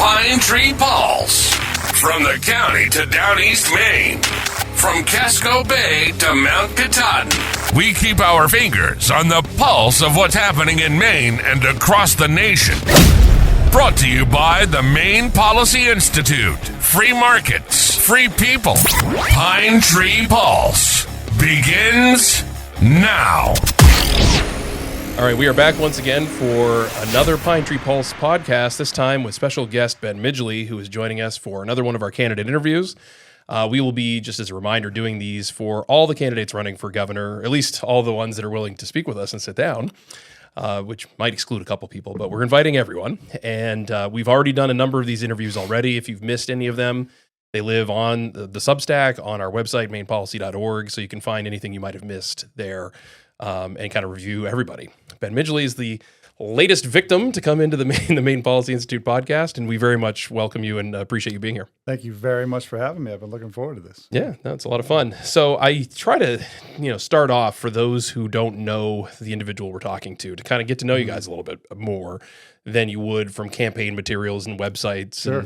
Pine Tree Pulse. From the county to down east Maine. From Casco Bay to Mount Katahdin. We keep our fingers on the pulse of what's happening in Maine and across the nation. Brought to you by the Maine Policy Institute. Free markets, free people. Pine Tree Pulse begins now. All right, we are back once again for another Pine Tree Pulse podcast, this time with special guest Ben Midgley, who is joining us for another one of our candidate interviews. We will be, just as a reminder, doing these for all the candidates running for governor, at least all the ones that are willing to speak with us and sit down, which might exclude a couple people, but we're inviting everyone. And we've already done a number of these interviews already. If you've missed any of them, they live on the Substack, on our website, mainepolicy.org, so you can find anything you might have missed there and kind of review everybody. Ben Midgley is the latest victim to come into the Maine Policy Institute podcast, and we very much welcome you and appreciate you being here. Thank you very much for having me. I've been looking forward to this. Yeah, that's a lot of fun. So I try to, start off for those who don't know the individual we're talking to kind of get to know you guys a little bit more than you would from campaign materials and websites Sure.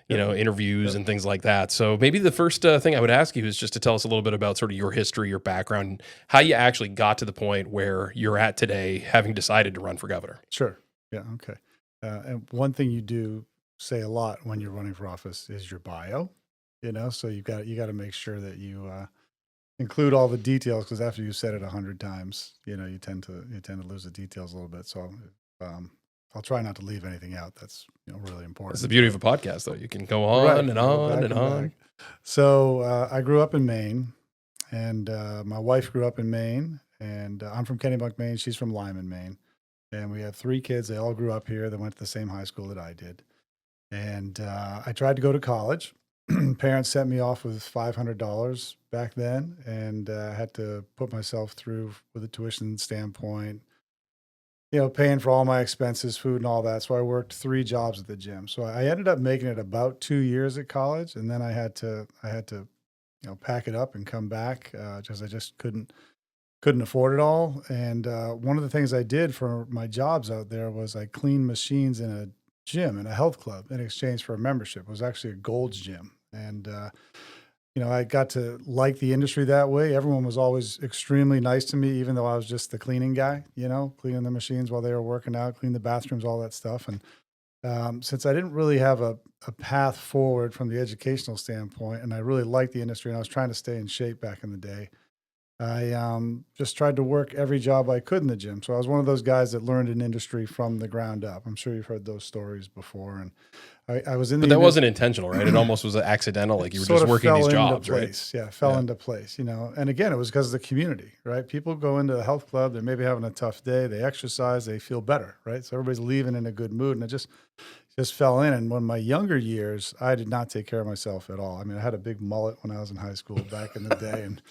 and interviews and things like that. So maybe the first thing I would ask you is just to tell us a little bit about sort of your history, your background, how you actually got to the point where you're at today, having decided to run for governor. Sure. Yeah. Okay. And one thing you do say a lot when you're running for office is your bio. So you got to make sure that you include all the details, because after you've said it 100 times, you tend to lose the details a little bit. So I'll try not to leave anything out that's really important. That's the beauty of a podcast, though. You can go on and on and on. So I grew up in Maine, and my wife grew up in Maine, and I'm from Kennebunk, Maine. She's from Lyman, Maine. And we have 3 kids. They all grew up here. They went to the same high school that I did. And I tried to go to college. Parents sent me off with $500 back then, and I had to put myself through with a tuition standpoint, paying for all my expenses, food and all that. So I worked 3 jobs at the gym. So I ended up making it about 2 years at college. And then I had to pack it up and come back because I just couldn't afford it all. And one of the things I did for my jobs out there was I cleaned machines in a gym, in a health club, in exchange for a membership. It was actually a Gold's gym. And, I got to like the industry that way. Everyone was always extremely nice to me, even though I was just the cleaning guy, cleaning the machines while they were working out, cleaning the bathrooms, all that stuff. And since I didn't really have a path forward from the educational standpoint, and I really liked the industry, and I was trying to stay in shape back in the day, I just tried to work every job I could in the gym. So I was one of those guys that learned an industry from the ground up. I'm sure you've heard those stories before. And I was in the... But that wasn't intentional, right? It almost was accidental, like you were just working these jobs, right? Yeah, fell into place, And again, it was because of the community, right? People go into a health club, they're maybe having a tough day, they exercise, they feel better, right? So everybody's leaving in a good mood, and it just fell in. And when my younger years, I did not take care of myself at all. I mean, I had a big mullet when I was in high school back in the day, and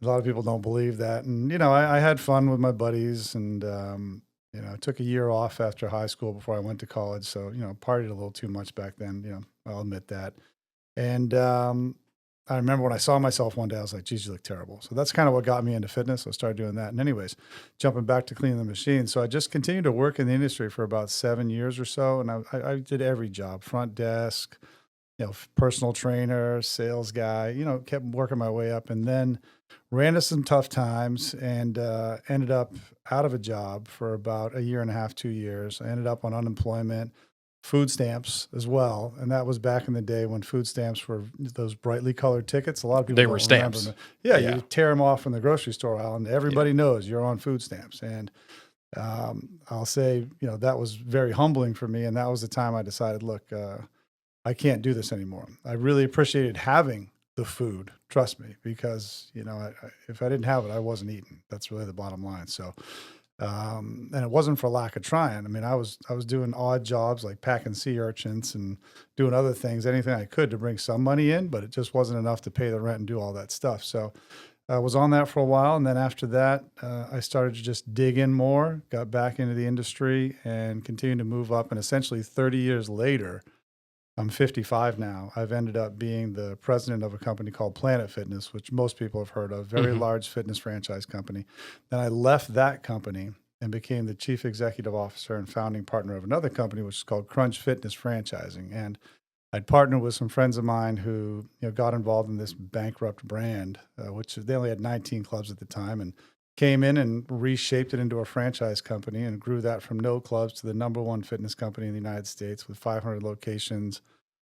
a lot of people don't believe that. And, I had fun with my buddies, and, I took a year off after high school before I went to college. So, partied a little too much back then, I'll admit that. And I remember when I saw myself one day, I was like, geez, you look terrible. So that's kind of what got me into fitness. So I started doing that. And anyways, jumping back to cleaning the machine. So I just continued to work in the industry for about 7 years or so. And I did every job, front desk, personal trainer, sales guy, kept working my way up, and then ran into some tough times and ended up out of a job for about 1.5 years, 2 years. I ended up on unemployment, food stamps as well. And that was back in the day when food stamps were those brightly colored tickets. A lot of people don't remember them. Yeah, you tear them off in the grocery store aisle, and everybody knows you're on food stamps. And I'll say, that was very humbling for me. And that was the time I decided, look, I can't do this anymore. I really appreciated having the food, trust me, because, if I didn't have it, I wasn't eating. That's really the bottom line. So, and it wasn't for lack of trying. I mean, I was doing odd jobs like packing sea urchins and doing other things, anything I could to bring some money in, but it just wasn't enough to pay the rent and do all that stuff. So I was on that for a while. And then after that, I started to just dig in more, got back into the industry and continued to move up. And essentially 30 years later, I'm 55 now. I've ended up being the president of a company called Planet Fitness, which most people have heard of, very large fitness franchise company. Then I left that company and became the chief executive officer and founding partner of another company, which is called Crunch Fitness Franchising. And I'd partnered with some friends of mine who got involved in this bankrupt brand, which they only had 19 clubs at the time, and came in and reshaped it into a franchise company and grew that from no clubs to the number one fitness company in the United States with 500 locations,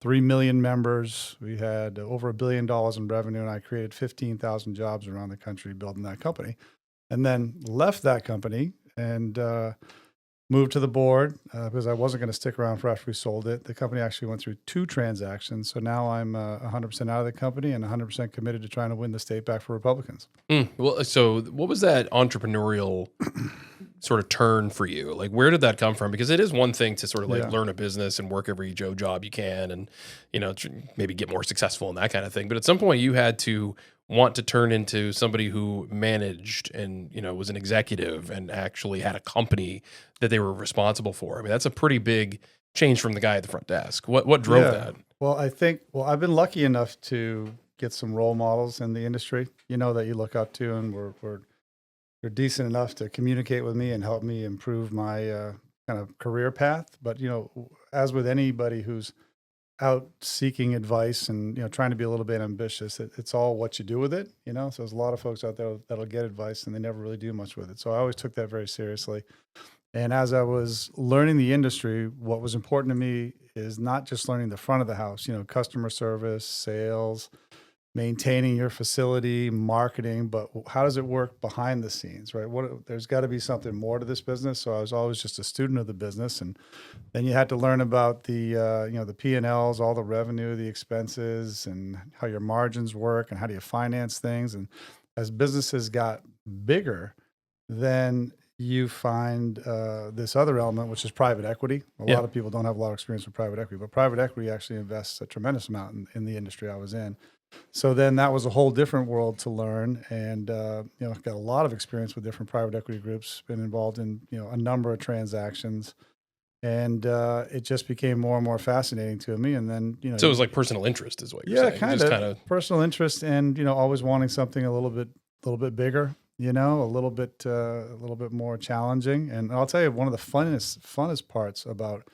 3 million members. We had over $1 billion in revenue, and I created 15,000 jobs around the country building that company. And then left that company and moved to the board because I wasn't going to stick around for after we sold it. The company actually went through 2 transactions. So now I'm 100% out of the company and 100% committed to trying to win the state back for Republicans. Well, so what was that entrepreneurial sort of turn for you? Like, where did that come from? Because it is one thing to sort of like learn a business and work every job you can and, maybe get more successful and that kind of thing. But at some point you had to want to turn into somebody who managed and, was an executive and actually had a company that they were responsible for. I mean, that's a pretty big change from the guy at the front desk. What drove that? Well, I've been lucky enough to get some role models in the industry, that you look up to, and they're decent enough to communicate with me and help me improve my kind of career path. But, as with anybody who's out seeking advice and, trying to be a little bit ambitious, it's all what you do with it, So there's a lot of folks out there that'll get advice and they never really do much with it. So I always took that very seriously. And as I was learning the industry, what was important to me is not just learning the front of the house, customer service, sales, maintaining your facility, marketing, but how does it work behind the scenes, right? There's got to be something more to this business. So I was always just a student of the business, and then you had to learn about the the P&Ls, all the revenue, the expenses, and how your margins work, and how do you finance things. And as businesses got bigger, then you find this other element, which is private equity. A lot of people don't have a lot of experience with private equity, but private equity actually invests a tremendous amount in the industry I was in. So then that was a whole different world to learn, and got a lot of experience with different private equity groups, been involved in a number of transactions, and it just became more and more fascinating to me. And then so it was like personal interest, is what you're saying? Kind of personal interest, and always wanting something a little bit bigger, a little bit more challenging. And I'll tell you, one of the funnest parts about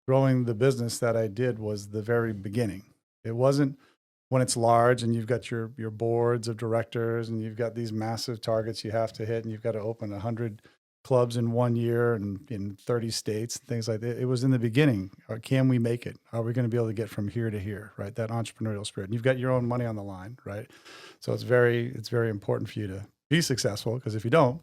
growing the business that I did was the very beginning. It wasn't when it's large and you've got your boards of directors and you've got these massive targets you have to hit, and you've got to open 100 clubs in 1 year and in 30 states, things like that. It was in the beginning. Can we make it? Are we going to be able to get from here to here, right? That entrepreneurial spirit. And you've got your own money on the line, right? So it's very important for you to be successful, because if you don't,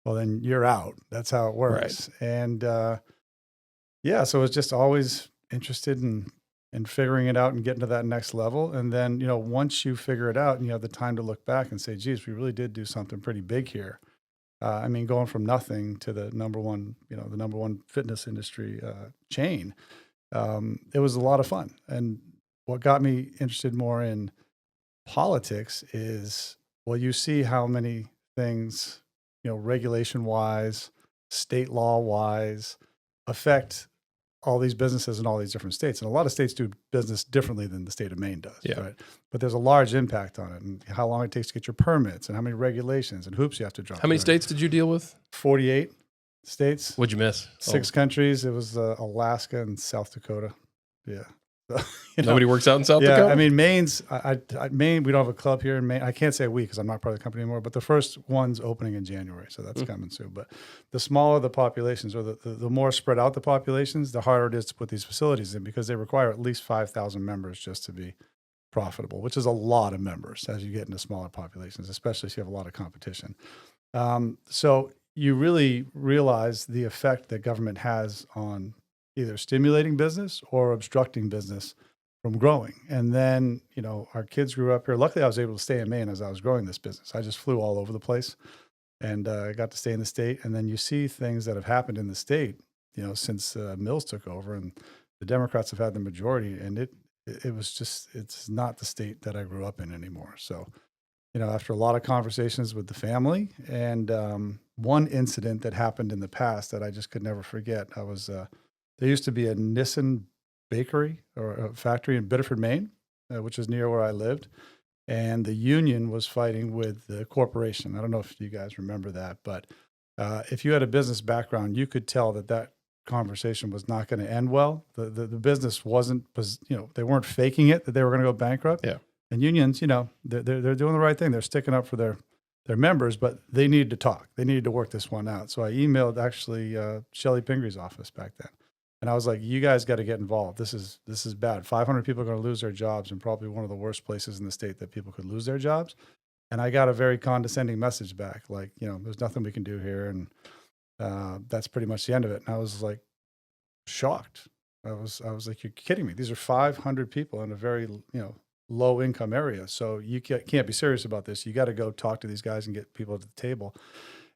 well, then you're out. That's how it works. Right. And so it's just always interested in figuring it out and getting to that next level. And then, once you figure it out and you have the time to look back and say, geez, we really did do something pretty big here. Going from nothing to the number one fitness industry chain, it was a lot of fun. And what got me interested more in politics is, well, you see how many things, regulation wise, state law wise, affect all these businesses in all these different states. And a lot of states do business differently than the state of Maine does, right? But there's a large impact on it, and how long it takes to get your permits, and how many regulations and hoops you have to jump. How many states did you deal with? 48 states. What'd you miss? 6 countries. It was Alaska and South Dakota. Yeah. So, nobody works out in South Dakota? I mean, Maine's, Maine, we don't have a club here in Maine. I can't say we, because I'm not part of the company anymore, but the first one's opening in January, so that's coming soon. But the smaller the populations, or the more spread out the populations, the harder it is to put these facilities in, because they require at least 5,000 members just to be profitable, which is a lot of members as you get into smaller populations, especially if you have a lot of competition. So you really realize the effect that government has on either stimulating business or obstructing business from growing. And then, our kids grew up here. Luckily, I was able to stay in Maine as I was growing this business. I just flew all over the place, and I got to stay in the state. And then you see things that have happened in the state, since Mills took over, and the Democrats have had the majority. And it's not the state that I grew up in anymore. So, after a lot of conversations with the family, and one incident that happened in the past that I just could never forget, there used to be a Nissan bakery or a factory in Biddeford, Maine, which is near where I lived. And the union was fighting with the corporation. I don't know if you guys remember that, but if you had a business background, you could tell that conversation was not going to end well. The business wasn't, they weren't faking it that they were going to go bankrupt. Yeah. And unions, they're doing the right thing. They're sticking up for their members, but they needed to talk. They needed to work this one out. So I emailed actually Shelley Pingree's office back then. And I was like, you guys got to get involved. This is bad. 500 people are going to lose their jobs in probably one of the worst places in the state that people could lose their jobs. And I got a very condescending message back, like, there's nothing we can do here. And that's pretty much the end of it. And I was like shocked. I was like, you're kidding me. These are 500 people in a very, low income area. So you can't be serious about this. You got to go talk to these guys and get people at the table.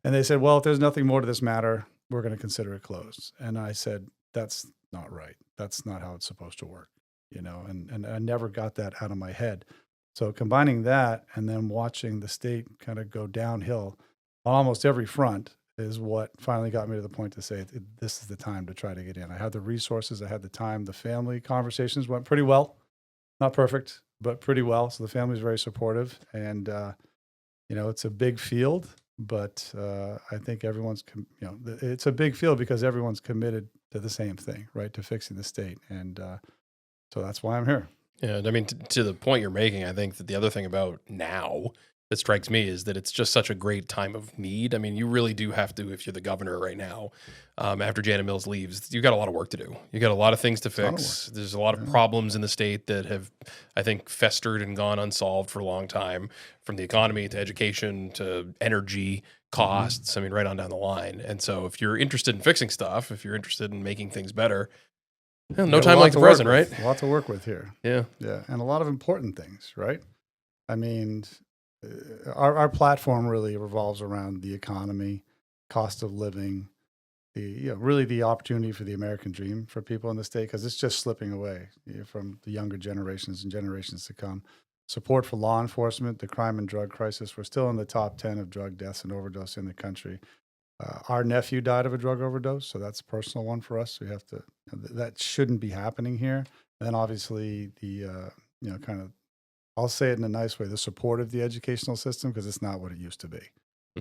And they said, well, if there's nothing more to this matter, we're going to consider it closed. And I said, that's not right. That's not how it's supposed to work, and I never got that out of my head. So combining that and then watching the state kind of go downhill on almost every front is what finally got me to the point to say, this is the time to try to get in. I had the resources, I had the time, the family conversations went pretty well. Not perfect, but pretty well. So the family's very supportive, and it's a big field, but I think everyone's, it's a big field because everyone's committed to the same thing, right? To fixing the state. And so that's why I'm here. Yeah. I mean, to the point you're making, I think that the other thing about now that strikes me is that it's just such a great time of need. I mean, you really do have to, if you're the governor right now, after Janet Mills leaves, you've got a lot of work to do. You got a lot of things to fix. There's a lot of problems in the state that have, I think, festered and gone unsolved for a long time, from the economy to education to energy costs. I mean, right on down the line. And so if you're interested in fixing stuff, if you're interested in making things better, no time like the present, right? A lot to work with here. Yeah. Yeah. And a lot of important things, right? I mean, our platform really revolves around the economy, cost of living, really the opportunity for the American dream for people in the state, because it's just slipping away from the younger generations and generations to come. Support for law enforcement, the crime and drug crisis. We're still in the top 10 of drug deaths and overdose in the country. Our nephew died of a drug overdose, so that's a personal one for us. We have to, that shouldn't be happening here. And then obviously the, kind of, I'll say it in a nice way, the support of the educational system, because it's not what it used to be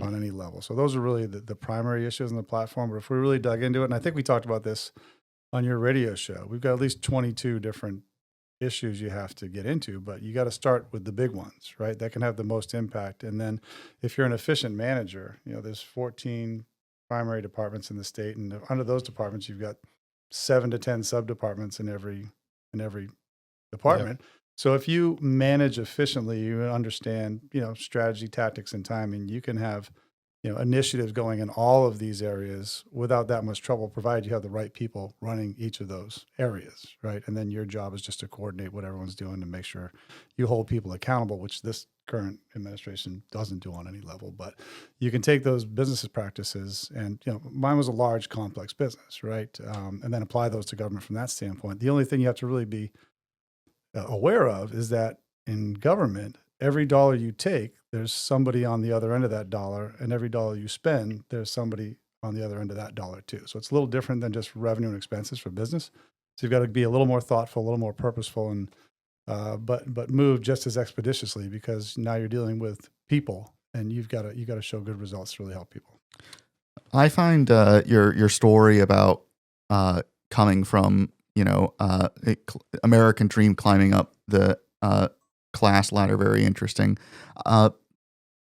on any level. So those are really the primary issues in the platform. But if we really dug into it, and I think we talked about this on your radio show, we've got at least 22 different issues you have to get into, but you got to start with the big ones, right? That can have the most impact. And then if you're an efficient manager, there's 14 primary departments in the state, and under those departments, you've got 7 to 10 sub-departments in every department. Yep. So if you manage efficiently, you understand, strategy, tactics, and timing, you can have, initiatives going in all of these areas without that much trouble, provided you have the right people running each of those areas, right? And then your job is just to coordinate what everyone's doing to make sure you hold people accountable, which this current administration doesn't do on any level. But you can take those business practices, and mine was a large, complex business, right? And then apply those to government from that standpoint. The only thing you have to really be aware of is that in government, every dollar you take, there's somebody on the other end of that dollar, and every dollar you spend, there's somebody on the other end of that dollar too. So it's a little different than just revenue and expenses for business. So you've got to be a little more thoughtful, a little more purposeful, and but move just as expeditiously, because now you're dealing with people, and you got to show good results to really help people. I find your story about coming from American dream, climbing up the class ladder, very interesting.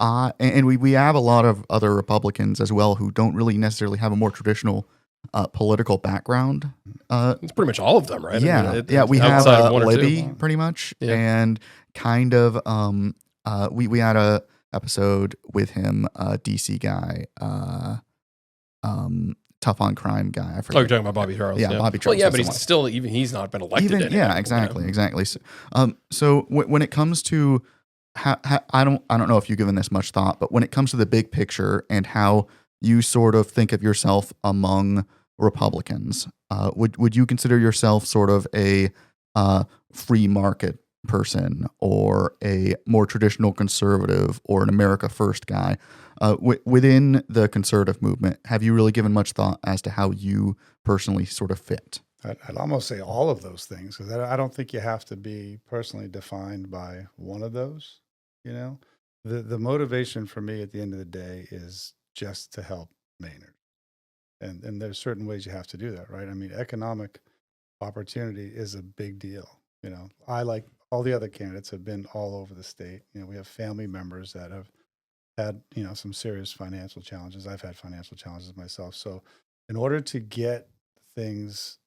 And we have a lot of other Republicans as well who don't really necessarily have a more traditional political background. It's pretty much all of them, right? Yeah, I mean, we have Libby pretty much, yeah. And kind of we had a episode with him, DC guy, tough on crime guy. I forget. Oh, you're talking about Bobby Charles. Yeah, Bobby Charles. Well, yeah, but he's still, even he's not been elected. Yeah, exactly. So when it comes to I don't know if you've given this much thought, but when it comes to the big picture and how you sort of think of yourself among Republicans, would you consider yourself sort of a free market person, or a more traditional conservative, or an America First guy? Within the conservative movement, have you really given much thought as to how you personally sort of fit? I'd almost say all of those things, because I don't think you have to be personally defined by one of those. The motivation for me at the end of the day is just to help Mainers. And there's certain ways you have to do that, right? I mean, economic opportunity is a big deal. You know, I, like all the other candidates, have been all over the state. You know, we have family members that have had, you know, some serious financial challenges. I've had financial challenges myself. So in order to get things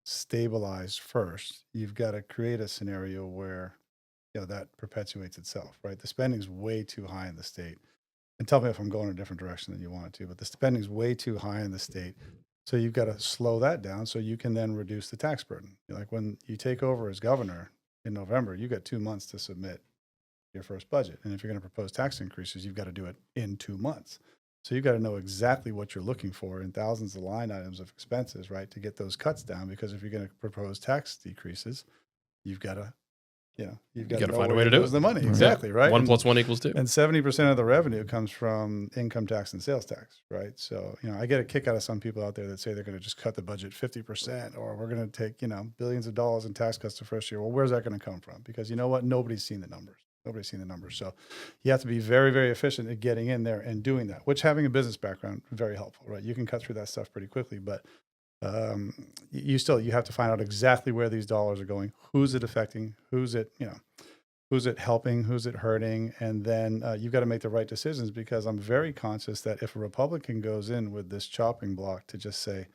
stabilized first, you've got to create a scenario where, you know, that perpetuates itself, right? The spending's way too high in the state. And tell me if I'm going a different direction than you want it to, but the spending's way too high in the state. So you've got to slow that down so you can then reduce the tax burden. Like when you take over as governor in November, you got 2 months to submit your first budget. And if you're going to propose tax increases, you've got to do it in 2 months. So you've got to know exactly what you're looking for in thousands of line items of expenses, right, to get those cuts down. Because if you're going to propose tax decreases, you've got to, you know, you've got to find a way to do it. The money, exactly, right? 1 + 1 = 2. And 70% of the revenue comes from income tax and sales tax, right? So, you know, I get a kick out of some people out there that say they're going to just cut the budget 50%, or we're going to take, you know, billions of dollars in tax cuts the first year. Well, where's that going to come from? Because you know what? Nobody's seen the numbers. Nobody's seen the numbers. So you have to be very, very efficient at getting in there and doing that, which, having a business background, very helpful, right? You can cut through that stuff pretty quickly, but you have to find out exactly where these dollars are going, who's it affecting, who's it helping, who's it hurting, and then you've got to make the right decisions, because I'm very conscious that if a Republican goes in with this chopping block to just say,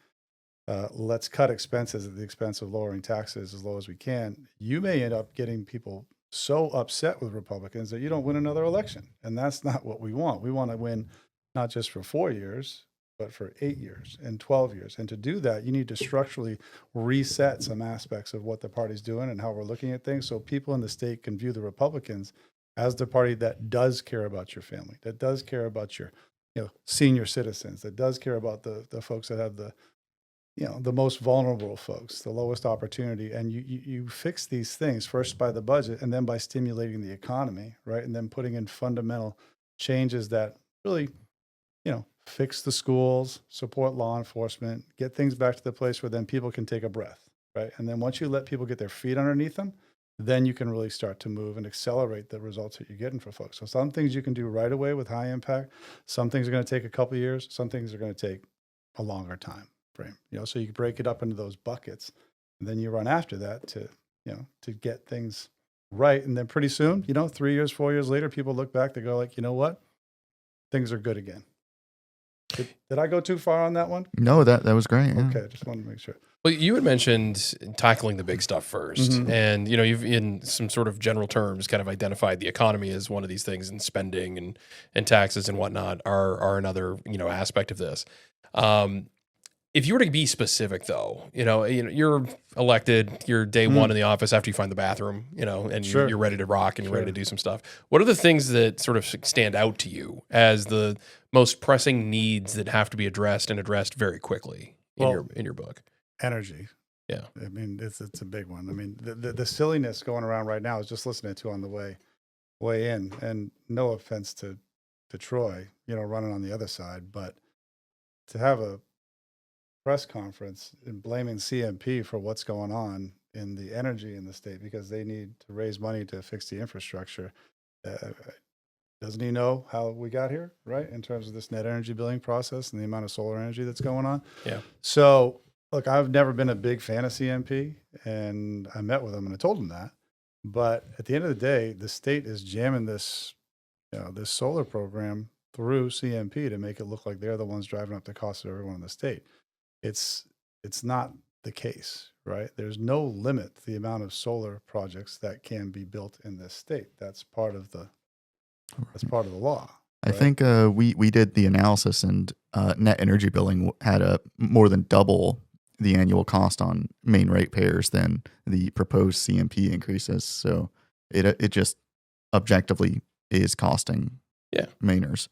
let's cut expenses at the expense of lowering taxes as low as we can, you may end up getting people so upset with Republicans that you don't win another election. And that's not what we want. We want to win not just for 4 years, but for 8 years and 12 years. And to do that, you need to structurally reset some aspects of what the party's doing and how we're looking at things, so people in the state can view the Republicans as the party that does care about your family, that does care about your, you know, senior citizens, that does care about the folks that have the, you know, the most vulnerable folks, the lowest opportunity. And you fix these things first by the budget, and then by stimulating the economy, right? And then putting in fundamental changes that really, you know, fix the schools, support law enforcement, get things back to the place where then people can take a breath, right? And then once you let people get their feet underneath them, then you can really start to move and accelerate the results that you're getting for folks. So some things you can do right away with high impact. Some things are going to take a couple of years. Some things are going to take a longer time frame, you know, so you break it up into those buckets, and then you run after that to, you know, to get things right. And then pretty soon, you know, 3 years, 4 years later, people look back, they go like, you know what? Things are good again. Did I go too far on that one? No, that was great. Yeah. Okay, just wanted to make sure. Well, you had mentioned tackling the big stuff first, Mhm. and you know, you've in some sort of general terms kind of identified the economy as one of these things, and spending and taxes and whatnot are another, you know, aspect of this. If you were to be specific, though, you know, you're elected, you're day one in the office after you find the bathroom, you know, and Sure. you're ready to rock and you're ready to do some stuff. What are the things that sort of stand out to you as the most pressing needs that have to be addressed and addressed very quickly in your book? Energy. Yeah. I mean, it's a big one. I mean, the silliness going around right now is just listening to on the way in, and no offense to Troy, you know, running on the other side, but to have a press conference and blaming CMP for what's going on in the energy in the state because they need to raise money to fix the infrastructure. Doesn't he know how we got here, right? In terms of this net energy billing process and the amount of solar energy that's going on. Yeah. So look, I've never been a big fan of CMP, and I met with him and I told him that. But at the end of the day, the state is jamming this, you know, this solar program through CMP to make it look like they're the ones driving up the cost of everyone in the state. It's not the case, right? There's no limit to the amount of solar projects that can be built in this state. That's part of the law. I right? think we did the analysis, and net energy billing had a more than double the annual cost on Maine ratepayers than the proposed CMP increases. So it just objectively is costing Mainers.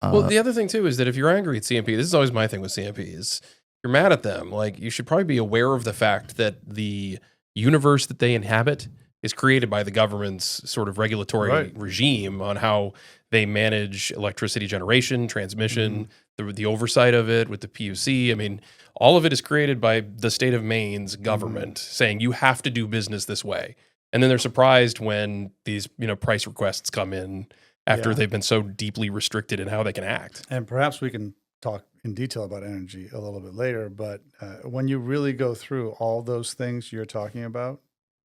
Well, the other thing too is that if you're angry at CMP, this is always my thing with CMP, is you're mad at them. Like, you should probably be aware of the fact that the universe that they inhabit is created by the government's sort of regulatory regime on how they manage electricity generation, transmission, the oversight of it with the PUC. I mean, all of it is created by the state of Maine's government saying you have to do business this way. And then they're surprised when these, you know, price requests come in after they've been so deeply restricted in how they can act. And perhaps we can talk in detail about energy a little bit later, but when you really go through all those things you're talking about,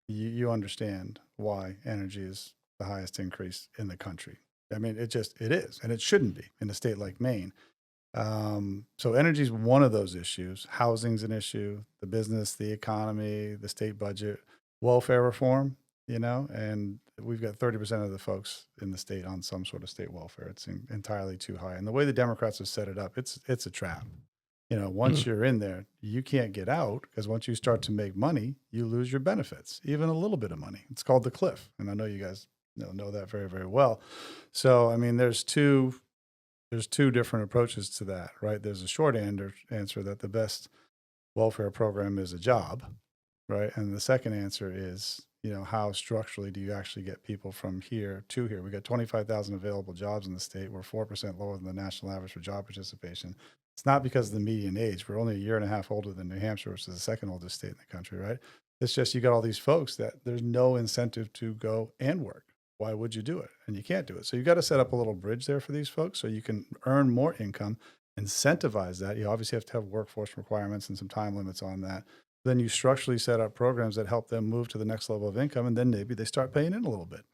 you understand why energy is the highest increase in the country. I mean, it is, and it shouldn't be in a state like Maine. So energy is one of those issues. Housing's an issue, the business, the economy, the state budget, welfare reform, and we've got 30% of the folks in the state on some sort of state welfare. It's entirely too high. And the way the Democrats have set it up, it's a trap. Once you're in there, you can't get out, because once you start to make money, you lose your benefits, even a little bit of money. It's called the cliff. And I know you guys know that very, very well. So, I mean, there's two different approaches to that, right? There's a short answer that the best welfare program is a job, right? And the second answer is, how structurally do you actually get people from here to here? We got 25,000 available jobs in the state. We're 4% lower than the national average for job participation. It's not because of the median age. We're only a year and a half older than New Hampshire, which is the second oldest state in the country, right? It's just you got all these folks that there's no incentive to go and work. Why would you do it? And you can't do it. So you got to set up a little bridge there for these folks so you can earn more income, incentivize that. You obviously have to have workforce requirements and some time limits on that. Then you structurally set up programs that help them move to the next level of income, and then maybe they start paying in a little bit.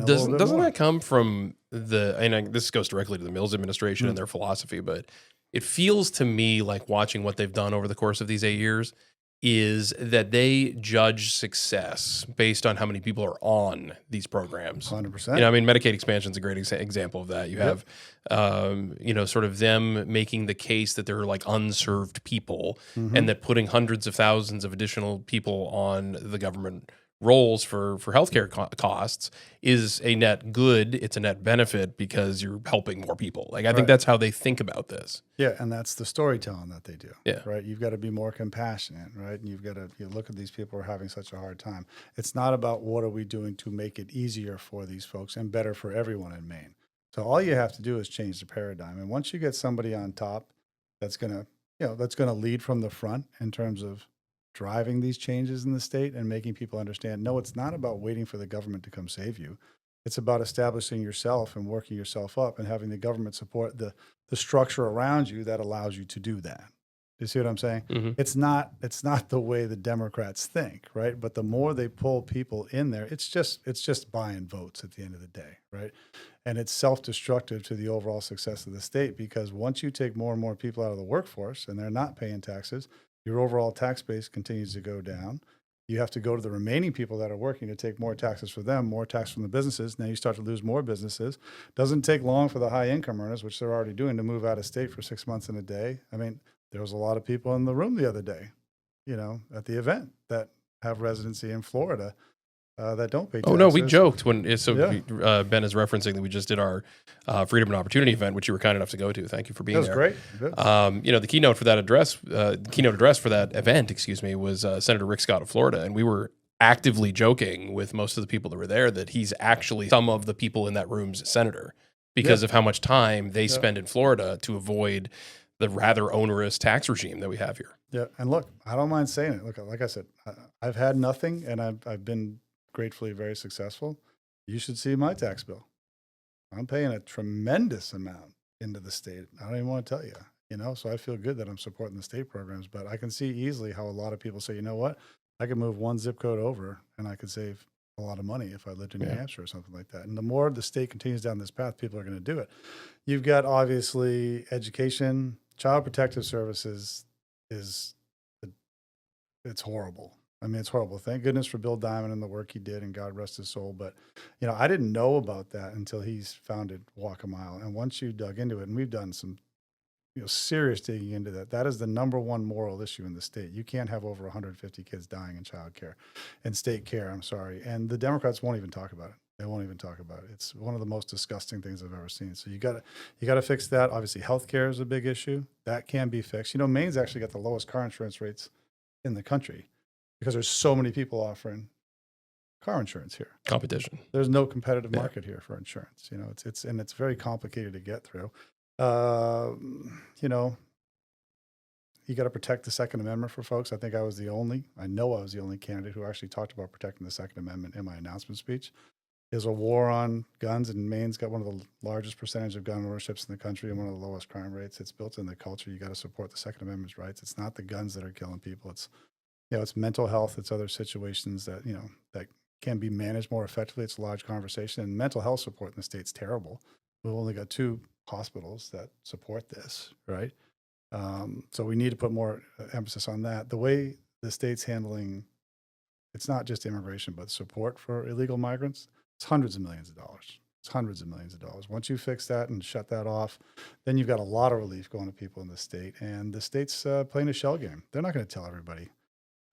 Doesn't that come from this goes directly to the Mills administration and their philosophy, but it feels to me like, watching what they've done over the course of these 8 years, is that they judge success based on how many people are on these programs. 100%. Medicaid expansion is a great example of that. You have, sort of them making the case that they're like unserved people, and that putting hundreds of thousands of additional people on the government rolls for healthcare costs is a net good. It's a net benefit because you're helping more people. Like, I think that's how they think about this. Yeah, and that's the storytelling that they do. Yeah. Right. You've got to be more compassionate, right? And you've got to look at these people who are having such a hard time. It's not about what are we doing to make it easier for these folks and better for everyone in Maine. So all you have to do is change the paradigm. And once you get somebody on top that's gonna lead from the front in terms of driving these changes in the state and making people understand, no, it's not about waiting for the government to come save you. It's about establishing yourself and working yourself up and having the government support the structure around you that allows you to do that. You see what I'm saying? Mm-hmm. It's not the way the Democrats think, right? But the more they pull people in there, it's just buying votes at the end of the day, right? And it's self-destructive to the overall success of the state, because once you take more and more people out of the workforce and they're not paying taxes, your overall tax base continues to go down. You have to go to the remaining people that are working to take more taxes for them, more tax from the businesses. Now you start to lose more businesses. Doesn't take long for the high income earners, which they're already doing, to move out of state for 6 months and a day. I mean, there was a lot of people in the room the other day, at the event, that have residency in Florida that don't pay taxes. Oh, no, we joked Ben is referencing that we just did our Freedom and Opportunity event, which you were kind enough to go to. Thank you for being there. That was great. The keynote for that address, for that event, was Senator Rick Scott of Florida. And we were actively joking with most of the people that were there that he's actually some of the people in that room's senator, because of how much time they spend in Florida to avoid the rather onerous tax regime that we have here. Yeah. And look, I don't mind saying it. Look, like I said, I've had nothing, and I've been gratefully very successful. You should see my tax bill. I'm paying a tremendous amount into the state. I don't even want to tell you, so I feel good that I'm supporting the state programs, but I can see easily how a lot of people say, you know what, I could move one zip code over and I could save a lot of money if I lived in New Hampshire or something like that. And the more the state continues down this path, people are going to do it. You've got obviously education, child protective services it's horrible. I mean, it's horrible. Thank goodness for Bill Diamond and the work he did, and God rest his soul. But, I didn't know about that until he's founded Walk a Mile. And once you dug into it, and we've done some, serious digging into that, that is the number one moral issue in the state. You can't have over 150 kids dying in child care, in state care, I'm sorry. And the Democrats won't even talk about it. They won't even talk about it. It's one of the most disgusting things I've ever seen. So you got to fix that. Obviously, healthcare is a big issue. That can be fixed. Maine's actually got the lowest car insurance rates in the country, because there's so many people offering car insurance here. Competition. There's no competitive market here for insurance. It's very complicated to get through. You got to protect the Second Amendment for folks. I know I was the only candidate who actually talked about protecting the Second Amendment in my announcement speech. There's a war on guns, and Maine's got one of the largest percentage of gun ownerships in the country and one of the lowest crime rates. It's built in the culture. You got to support the Second Amendment's rights. It's not the guns that are killing people. It's, it's mental health. It's other situations that, that can be managed more effectively. It's a large conversation, and mental health support in the state's terrible. We've only got 2 hospitals that support this, right? So we need to put more emphasis on that. The way the state's handling, it's not just immigration, but support for illegal migrants. It's hundreds of millions of dollars. It's hundreds of millions of dollars. Once you fix that and shut that off, then you've got a lot of relief going to people in the state. And the state's playing a shell game. They're not going to tell everybody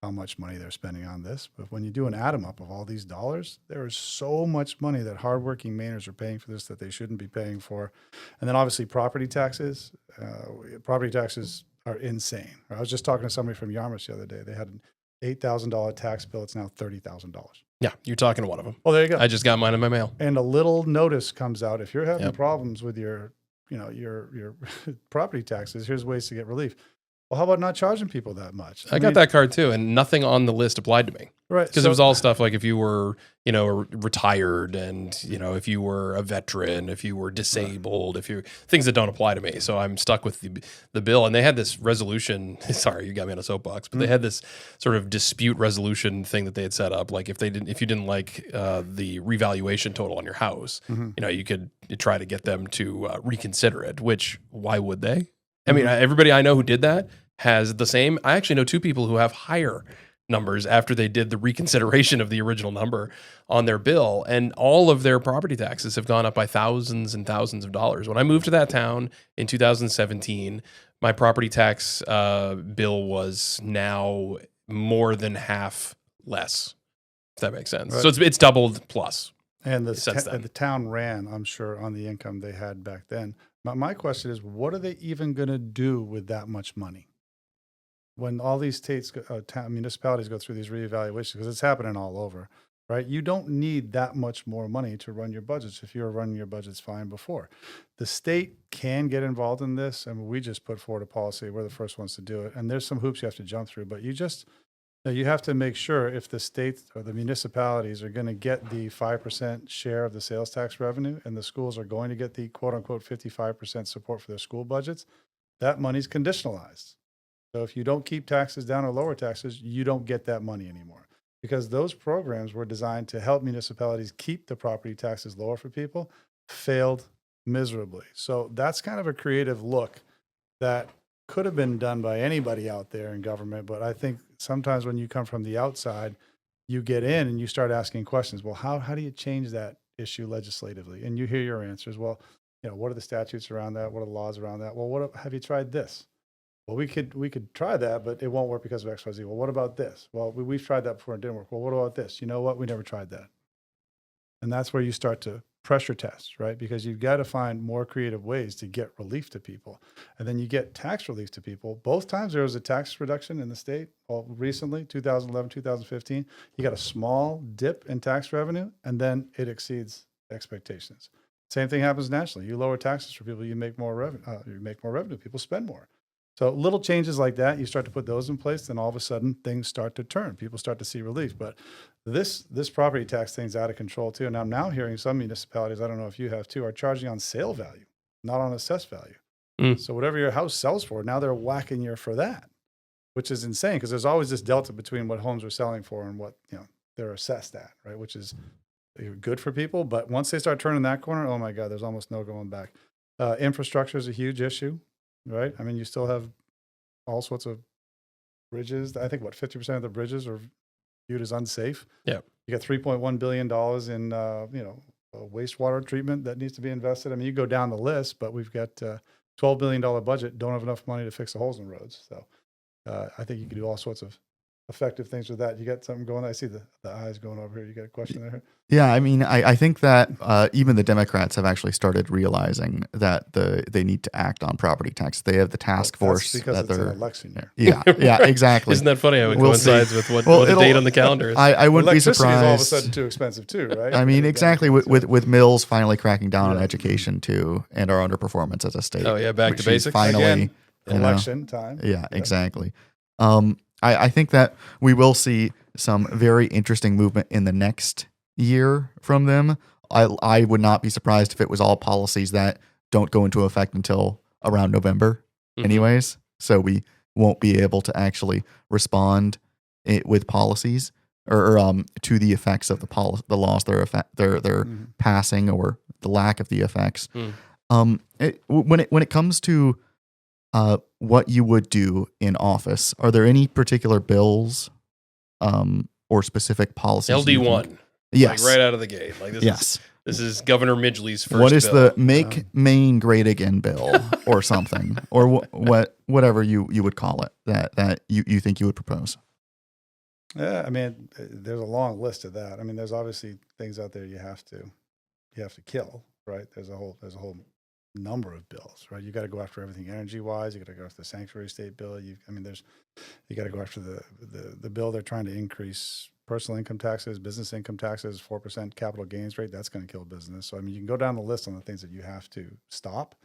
how much money they're spending on this. But when you do an add-em up of all these dollars, there is so much money that hardworking Mainers are paying for this that they shouldn't be paying for. And then obviously property taxes. Property taxes are insane. I was just talking to somebody from Yarmouth the other day. They had an $8,000 tax bill. It's now $30,000. Yeah, you're talking to one of them. Oh, there you go. I just got mine in my mail. And a little notice comes out. If you're having problems with your property taxes, here's ways to get relief. Well, how about not charging people that much? I got that card too, and nothing on the list applied to me. Right. Because it was all stuff like if you were, retired, and, if you were a veteran, if you were disabled, if you things that don't apply to me. So I'm stuck with the bill. And they had this resolution. Sorry, you got me on a soapbox, but they had this sort of dispute resolution thing that they had set up. Like if you didn't like the revaluation total on your house, you could try to get them to reconsider it. Which, why would they? I mean, everybody I know who did that has the same. I actually know 2 people who have higher numbers after they did the reconsideration of the original number on their bill, and all of their property taxes have gone up by thousands and thousands of dollars. When I moved to that town in 2017, my property tax bill was now more than half less, if that makes sense. Right. So it's doubled plus. And the town ran, I'm sure, on the income they had back then. My question is, what are they even going to do with that much money? When all these municipalities go through these reevaluations, because it's happening all over, right? You don't need that much more money to run your budgets if you were running your budgets fine before. The state can get involved in this, and we just put forward a policy. We're the first ones to do it. And there's some hoops you have to jump through, but you have to make sure if the state or the municipalities are going to get the 5% share of the sales tax revenue, and the schools are going to get the quote unquote 55% support for their school budgets, that money's conditionalized. So if you don't keep taxes down or lower taxes, you don't get that money anymore, because those programs were designed to help municipalities keep the property taxes lower for people, failed miserably. So that's kind of a creative look that could have been done by anybody out there in government. But I think sometimes when you come from the outside, you get in and you start asking questions. Well, how do you change that issue legislatively? And you hear your answers. Well, what are the statutes around that? What are the laws around that? Well, have you tried this? Well, we could try that, but it won't work because of X, Y, Z. Well, what about this? Well, we've tried that before and it didn't work. Well, what about this? You know what? We never tried that. And that's where you start to pressure test, right? Because you've got to find more creative ways to get relief to people. And then you get tax relief to people. Both times there was a tax reduction in the state. Well, recently, 2011, 2015, you got a small dip in tax revenue, and then it exceeds expectations. Same thing happens nationally. You lower taxes for people, you make more revenue. People spend more. So little changes like that, you start to put those in place, then all of a sudden things start to turn. People start to see relief. But this property tax thing's out of control too. And I'm now hearing some municipalities, I don't know if you have too, are charging on sale value, not on assessed value. So whatever your house sells for, now they're whacking you for that, which is insane, because there's always this delta between what homes are selling for and what they're assessed at, right? Which is good for people. But once they start turning that corner, oh my God, there's almost no going back. Infrastructure is a huge issue. Right. I mean, you still have all sorts of bridges. I think 50% of the bridges are viewed as unsafe. Yeah. You got $3.1 billion in, wastewater treatment that needs to be invested. I mean, you go down the list, but we've got $12 billion budget, don't have enough money to fix the holes in roads. So I think you can do all sorts of effective things with that. You got something going? I see the eyes going over here. You got a question there? Yeah, I mean, I think that even the Democrats have actually started realizing that they need to act on property tax. They have the task force because that it's they're an election year. Yeah, yeah, exactly. Isn't that funny how it coincides with what the date on the calendar is? I wouldn't be surprised. Electricity is all of a sudden too expensive too, right? I mean, exactly. With Mills finally cracking down on education too, and our underperformance as a state. Oh yeah, back to basics. Finally, again, election time. Yeah, exactly. I think that we will see some very interesting movement in the next year from them. I would not be surprised if it was all policies that don't go into effect until around November, anyways. So we won't be able to actually respond with policies or to the effects of the laws they're passing, or the lack of the effects. When it comes to what you would do in office, are there any particular bills or specific policies? LD1. Yes. Like right out of the gate. Like this is Governor Midgley's first What is bill. the Make Maine Great Again bill or something, or whatever you would call it that you think you would propose? Yeah, I mean, there's a long list of that. I mean, there's obviously things out there you have to kill, right? There's a whole number of bills, right? You got to go after everything energy wise. You got to go after the sanctuary state bill. You got to go after the bill they're trying to increase personal income taxes, business income taxes, 4% capital gains rate. That's going to kill business. So I mean, you can go down the list on the things that you have to stop.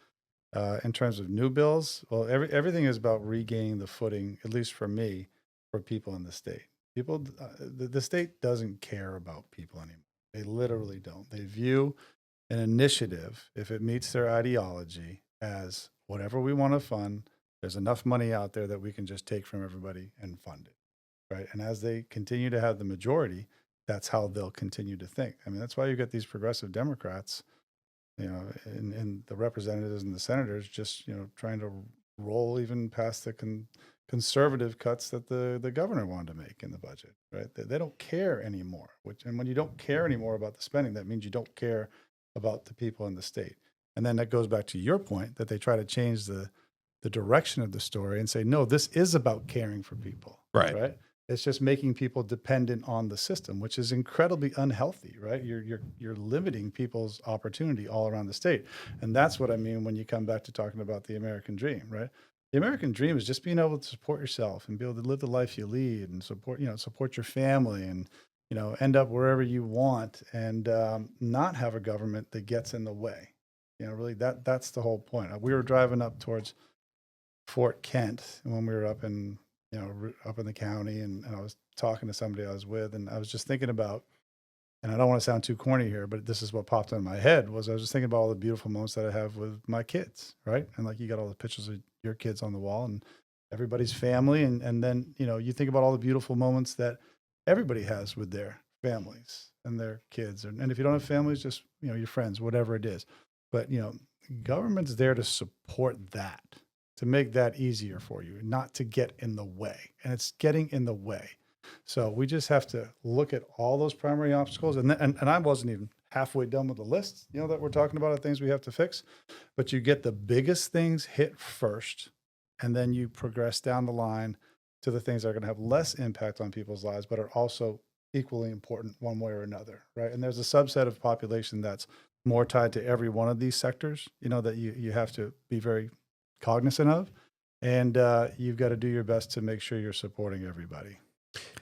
In terms of new bills, well, everything is about regaining the footing, at least for me, for people in the state. People, the state doesn't care about people anymore. They literally don't. They view an initiative, if it meets their ideology, as whatever we want to fund. There's enough money out there that we can just take from everybody and fund it, right? And as they continue to have the majority, that's how they'll continue to think. I mean, that's why you get these progressive Democrats, and the representatives and the senators just, trying to roll even past the conservative cuts that the governor wanted to make in the budget, right? They don't care anymore. And when you don't care anymore about the spending, that means you don't care about the people in the state. And then that goes back to your point that they try to change the direction of the story and say, no, this is about caring for people, right? It's just making people dependent on the system, which is incredibly unhealthy, right? You're limiting people's opportunity all around the state. And that's what I mean when you come back to talking about the American dream, right? The American dream is just being able to support yourself and be able to live the life you lead and support your family and, end up wherever you want and not have a government that gets in the way. Really that's the whole point. We were driving up towards Fort Kent when we were up in the county, and I was talking to somebody I was with, and I was just thinking about, and I don't want to sound too corny here, but this is what popped in my head, was I was just thinking about all the beautiful moments that I have with my kids, right? And like, you got all the pictures of your kids on the wall and everybody's family. And then, you think about all the beautiful moments that everybody has with their families and their kids. And if you don't have families, just, your friends, whatever it is. But, government's there to support that, to make that easier for you, not to get in the way. And it's getting in the way. So we just have to look at all those primary obstacles. And I wasn't even halfway done with the list, that we're talking about of things we have to fix. But you get the biggest things hit first, and then you progress down the line to the things that are going to have less impact on people's lives, but are also equally important one way or another, right? And there's a subset of population that's more tied to every one of these sectors, that you have to be very cognizant of. And you've got to do your best to make sure you're supporting everybody.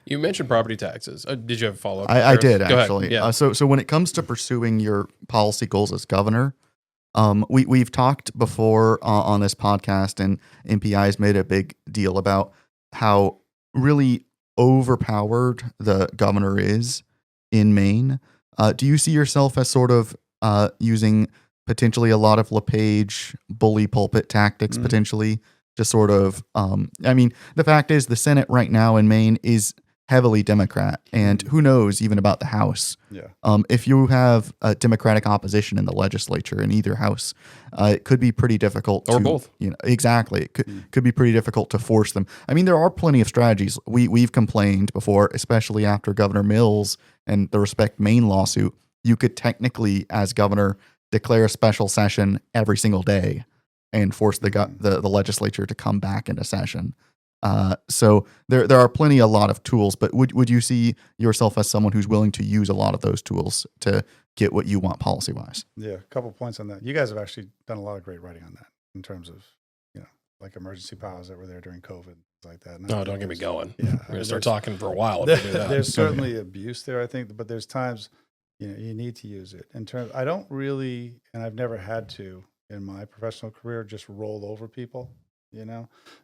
You mentioned property taxes. Did you have a follow-up? I did, Go actually. ahead. Yeah. So when it comes to pursuing your policy goals as governor, we've talked before on this podcast, and MPI has made a big deal about how really overpowered the governor is in Maine. Do you see yourself as sort of using potentially a lot of LePage bully pulpit tactics, potentially to sort of, the fact is the Senate right now in Maine is heavily Democrat, and who knows even about the House. Yeah. If you have a Democratic opposition in the legislature in either house, it could be pretty difficult or both. Exactly. It could be pretty difficult to force them. There are plenty of strategies. We've complained before, especially after Governor Mills and the Respect Maine lawsuit. You could technically, as governor, declare a special session every single day and force the legislature to come back into session. So there are a lot of tools, but would you see yourself as someone who's willing to use a lot of those tools to get what you want policy-wise? Yeah, a couple points on that. You guys have actually done a lot of great writing on that in terms of, like emergency powers that were there during COVID, things like that. No, don't get me going. Yeah, we're going to start talking for a while if we do that. There's certainly abuse there, I think, but there's times, you need to use it. I don't really, and I've never had to in my professional career, just roll over people.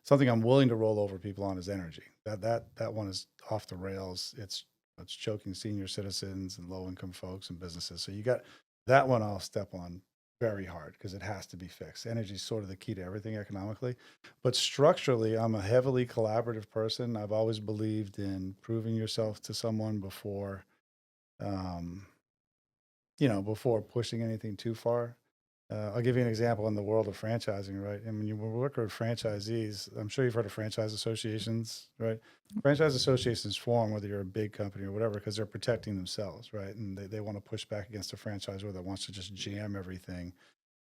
Something I'm willing to roll over people on is energy. That one is off the rails. It's It's choking senior citizens and low income folks and businesses. So you got that one I'll step on very hard because it has to be fixed. Energy is sort of the key to everything economically. But structurally, I'm a heavily collaborative person. I've always believed in proving yourself to someone before, before pushing anything too far. I'll give you an example in the world of franchising, right? And when you work with franchisees, I'm sure you've heard of franchise associations, right? Franchise associations form whether you're a big company or whatever because they're protecting themselves, right? And they want to push back against a franchisor that wants to just jam everything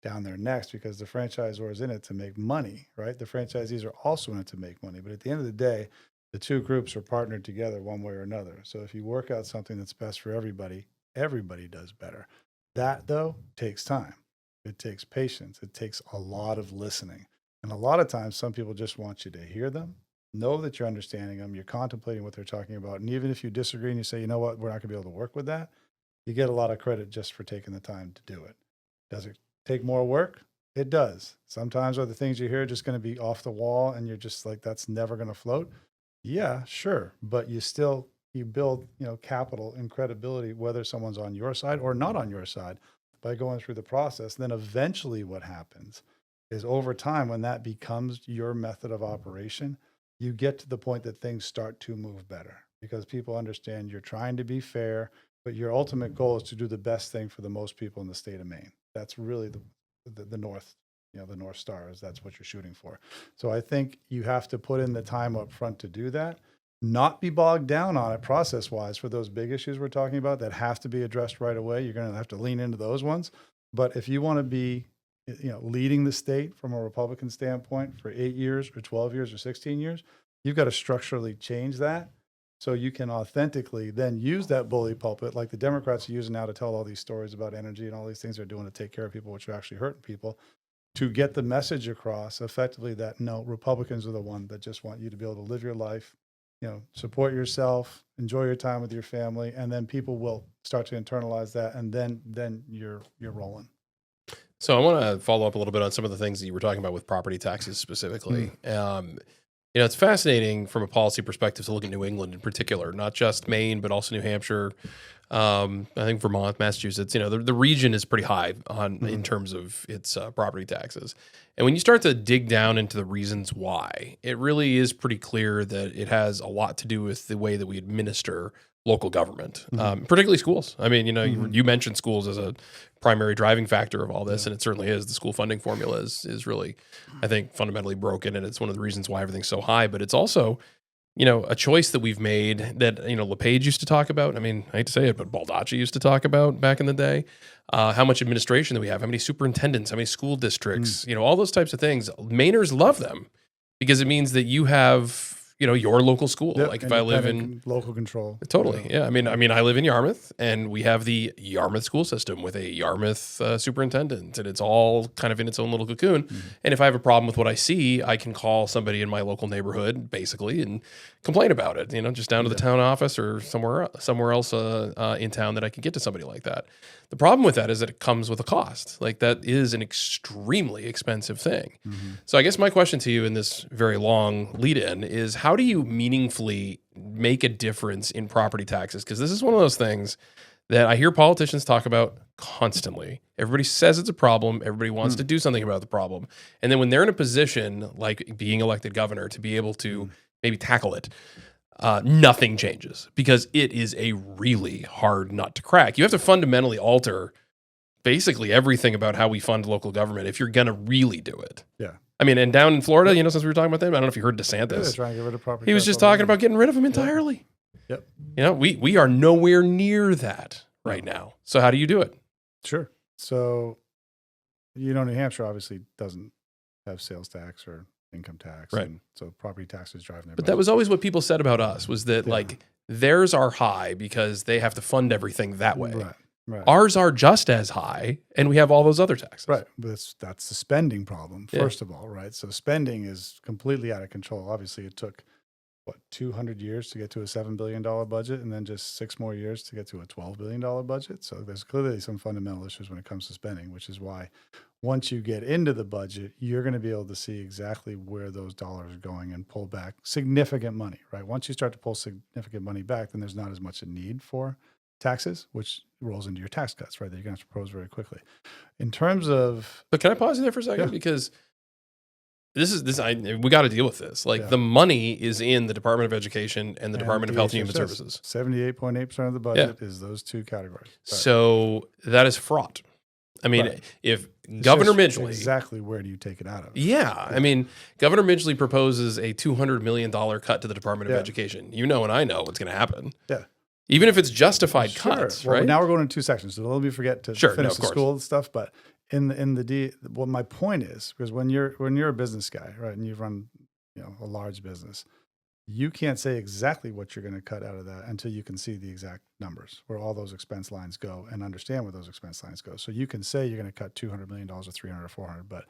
down their necks because the franchisor is in it to make money, right? The franchisees are also in it to make money. But at the end of the day, the two groups are partnered together one way or another. So if you work out something that's best for everybody, everybody does better. That, though, takes time. It takes patience. It takes a lot of listening. And a lot of times, some people just want you to hear them, know that you're understanding them, you're contemplating what they're talking about. And even if you disagree and you say, you know what, we're not going to be able to work with that, you get a lot of credit just for taking the time to do it. Does it take more work? It does. Sometimes are the things you hear just going to be off the wall and you're just like, that's never going to float. Yeah, sure. But you build, capital and credibility, whether someone's on your side or not on your side, by going through the process. Then eventually what happens is over time, when that becomes your method of operation, you get to the point that things start to move better because people understand you're trying to be fair, but your ultimate goal is to do the best thing for the most people in the state of Maine. That's really the North, the North Star is that's what you're shooting for. So I think you have to put in the time up front to do that. Not be bogged down on it process-wise for those big issues we're talking about that have to be addressed right away. You're going to have to lean into those ones. But if you want to be, leading the state from a Republican standpoint for 8 years or 12 years or 16 years, you've got to structurally change that so you can authentically then use that bully pulpit like the Democrats are using now to tell all these stories about energy and all these things they're doing to take care of people, which are actually hurting people, to get the message across effectively that no, Republicans are the one that just want you to be able to live your life, support yourself, enjoy your time with your family, and then people will start to internalize that, and then you're rolling. So I want to follow up a little bit on some of the things that you were talking about with property taxes specifically. It's fascinating from a policy perspective to look at New England in particular, not just Maine, but also New Hampshire. I think Vermont, Massachusetts, the region is pretty high in terms of its property taxes. And when you start to dig down into the reasons why, it really is pretty clear that it has a lot to do with the way that we administer local government, particularly schools. I mean, you mentioned schools as a primary driving factor of all this, and it certainly is. The school funding formula is really, I think, fundamentally broken, and it's one of the reasons why everything's so high. But it's also, a choice that we've made that, LePage used to talk about. I mean, I hate to say it, but Baldacci used to talk about back in the day. How much administration that we have, how many superintendents, how many school districts, all those types of things. Mainers love them because it means that you have, your local school. Yep, like if I live in local control. Totally. Yeah. I mean, I live in Yarmouth and we have the Yarmouth school system with a Yarmouth superintendent, and it's all kind of in its own little cocoon. And if I have a problem with what I see, I can call somebody in my local neighborhood basically and complain about it, just down to the town office or somewhere else in town that I can get to somebody like that. The problem with that is that it comes with a cost. Like that is an extremely expensive thing. So I guess my question to you in this very long lead in is how do you meaningfully make a difference in property taxes? Because this is one of those things that I hear politicians talk about constantly. Everybody says it's a problem. Everybody wants to do something about the problem. And then when they're in a position like being elected governor to be able to maybe tackle it, nothing changes because it is a really hard nut to crack. You have to fundamentally alter basically everything about how we fund local government if you're going to really do it. Yeah. I mean, and down in Florida, since we were talking about them, I don't know if you heard DeSantis. They're trying to get rid of property. He was just talking about getting rid of them entirely. Yep. We are nowhere near that right now. So how do you do it? Sure. So, New Hampshire obviously doesn't have sales tax or income tax. Right. And so property taxes driving their But that was always what people said about us was that theirs are high because they have to fund everything that way. Right. Ours are just as high, and we have all those other taxes. Right. But that's the spending problem, first of all, right? So spending is completely out of control. Obviously, it took 200 years to get to a $7 billion budget, and then just 6 more years to get to a $12 billion budget. So there's clearly some fundamental issues when it comes to spending, which is why once you get into the budget, you're going to be able to see exactly where those dollars are going and pull back significant money, right? Once you start to pull significant money back, then there's not as much a need for taxes, which rolls into your tax cuts, right? That you're going to have to propose very quickly. In terms of, But can I pause you there for a second? Yeah. Because we got to deal with this. Like Yeah. the money is in the Department of Education and the Department of Health and Human DHHS, Services. 78.8% of the budget is those two categories. Right. So that is fraught. I mean, Right. if It's Governor just Midgley, exactly where do you take it out of? yeah, I mean, Governor Midgley proposes a $200 million cut to the Department of Yeah. Education. You know, and I know what's going to happen. Yeah. Even if it's justified Sure. cuts, Well, right? now we're going in two sections, so let me forget to Sure, no, finish of the course. school stuff. But well, my point is, because when you're a business guy, right, and you run a large business, you can't say exactly what you're going to cut out of that until you can see the exact numbers where all those expense lines go and understand where those expense lines go. So you can say you're going to cut $200 million or 300 or 400, but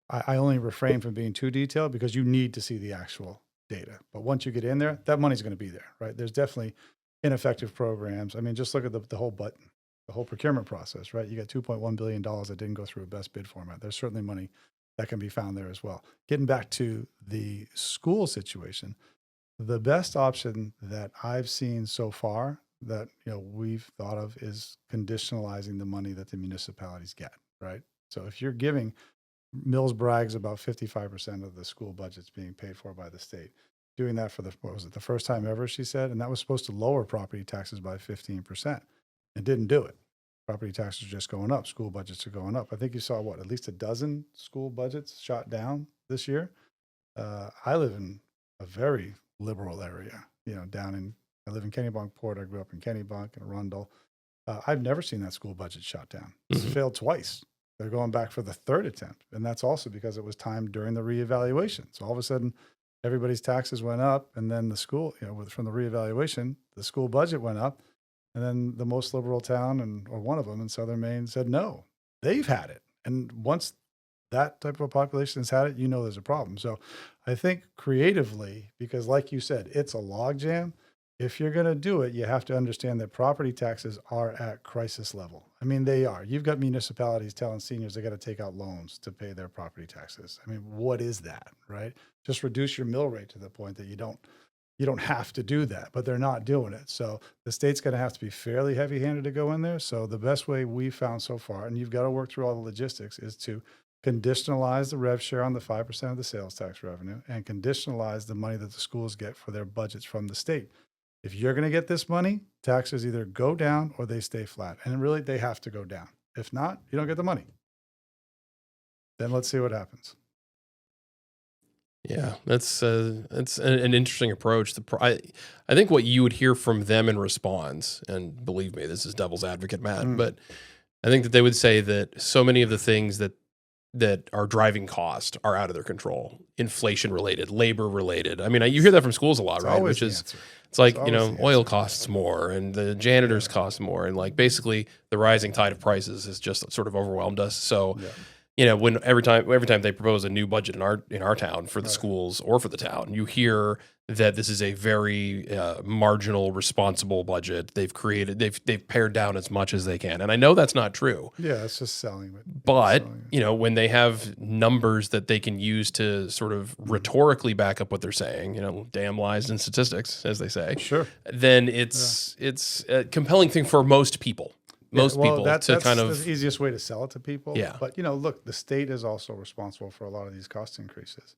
I only refrain from being too detailed because you need to see the actual data. But once you get in there, that money's going to be there, right? There's definitely ineffective programs. I mean, just look at the whole procurement process, right? You got $2.1 billion that didn't go through a best bid format. There's certainly money that can be found there as well. Getting back to the school situation, the best option that I've seen so far that we've thought of is conditionalizing the money that the municipalities get, right? So if you're giving, Mills brags about 55% of the school budget's being paid for by the state. Doing that for the first time ever, she said, and that was supposed to lower property taxes by 15%. It didn't do it. Property taxes are just going up. School budgets are going up. I think you saw at least a dozen school budgets shot down this year. I live in a very liberal area, I live in Kennebunk-Port. I grew up in Kennebunk and Arundel. I've never seen that school budget shot down. It's failed twice. They're going back for the third attempt. And that's also because it was timed during the reevaluation. So all of a sudden, everybody's taxes went up, and then the school, from the reevaluation, the school budget went up, and then the most liberal town or one of them in Southern Maine said, no, they've had it. And once that type of a population has had it, there's a problem. So I think creatively, because like you said, it's a logjam. If you're going to do it, you have to understand that property taxes are at crisis level. I mean, they are. You've got municipalities telling seniors they got to take out loans to pay their property taxes. I mean, what is that, right? Just reduce your mill rate to the point that you don't have to do that, but they're not doing it. So the state's going to have to be fairly heavy-handed to go in there. So the best way we've found so far, and you've got to work through all the logistics, is to conditionalize the rev share on the 5% of the sales tax revenue and conditionalize the money that the schools get for their budgets from the state. If you're going to get this money, taxes either go down or they stay flat. And really, they have to go down. If not, you don't get the money. Then let's see what happens. Yeah, that's an interesting approach. I think what you would hear from them in response, and believe me, this is devil's advocate, Matt, but I think that they would say that so many of the things that are driving cost are out of their control, inflation related, labor related. I mean, you hear that from schools a lot, right? Which is, it's like, oil costs more and the janitors cost more. And like basically the rising tide of prices has just sort of overwhelmed us. So, when every time they propose a new budget in our town for the schools or for the town, you hear that this is a very marginal, responsible budget. They've pared down as much as they can, and I know that's not true. Yeah, it's just selling it. But when they have numbers that they can use to sort of rhetorically back up what they're saying, damn lies and statistics, as they say. Sure. Then it's a compelling thing for most people. That's the easiest way to sell it to people. Yeah. But, look, the state is also responsible for a lot of these cost increases.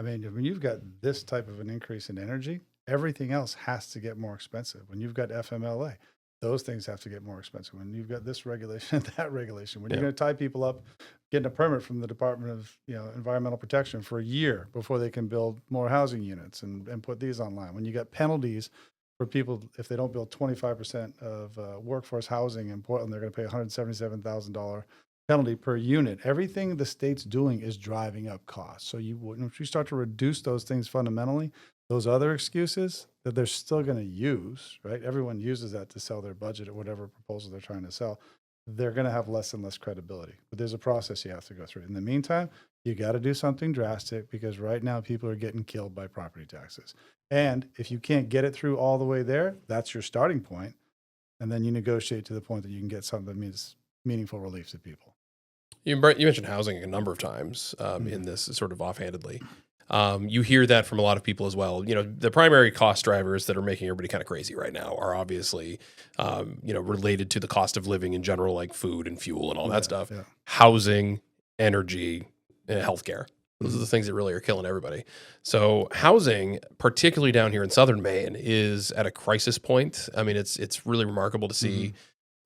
I mean, when you've got this type of an increase in energy, everything else has to get more expensive. When you've got FMLA, those things have to get more expensive. When you've got this regulation, that regulation, when you're going to tie people up, getting a permit from the Department of Environmental Protection for a year before they can build more housing units and put these online. When you got penalties for people, if they don't build 25% of workforce housing in Portland, they're going to pay $177,000 penalty per unit. Everything the state's doing is driving up costs. So if you start to reduce those things fundamentally, those other excuses that they're still going to use, right? Everyone uses that to sell their budget or whatever proposal they're trying to sell. They're going to have less and less credibility. But there's a process you have to go through. In the meantime, You got to do something drastic because right now people are getting killed by property taxes. And if you can't get it through all the way there, that's your starting point. And then you negotiate to the point that you can get something that means meaningful relief to people. You mentioned housing a number of times in this sort of offhandedly. You hear that from a lot of people as well. You know, the primary cost drivers that are making everybody kind of crazy right now are obviously, related to the cost of living in general, like food and fuel and all that stuff. Yeah. Housing, energy, and healthcare. Those are the things that really are killing everybody. So housing, particularly down here in southern Maine, is at a crisis point. I mean, it's really remarkable to see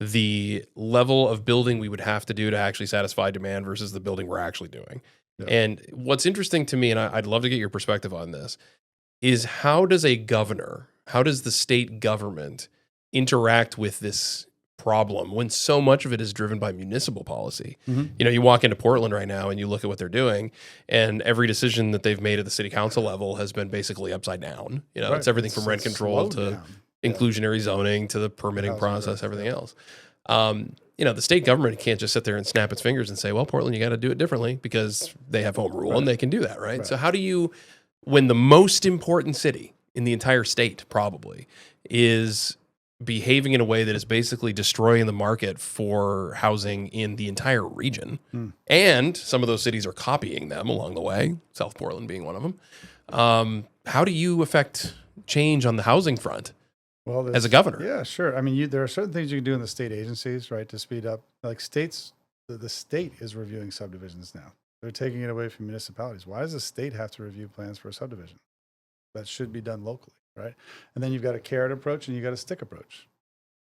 the level of building we would have to do to actually satisfy demand versus the building we're actually doing. Yeah. And what's interesting to me, and I'd love to get your perspective on this, is how does the state government interact with this problem when so much of it is driven by municipal policy? You know, you walk into Portland right now and you look at what they're doing, and every decision that they've made at the city council level has been basically upside down. You know, it's everything from rent control to inclusionary zoning to the permitting process, everything else. You know, the state government can't just sit there and snap its fingers and say, well, Portland, you got to do it differently because they have home rule and they can do that, right? So how do you, when the most important city in the entire state probably is behaving in a way that is basically destroying the market for housing in the entire region, and some of those cities are copying them along the way, South Portland being one of them, how do you affect change on the housing front? Well, as a governor? Yeah, sure. I mean, there are certain things you can do in the state agencies, right, to speed up. Like states, the state is reviewing subdivisions now. They're taking it away from municipalities. Why does the state have to review plans for a subdivision? That should be done locally, right? And then you've got a carrot approach and you've got a stick approach,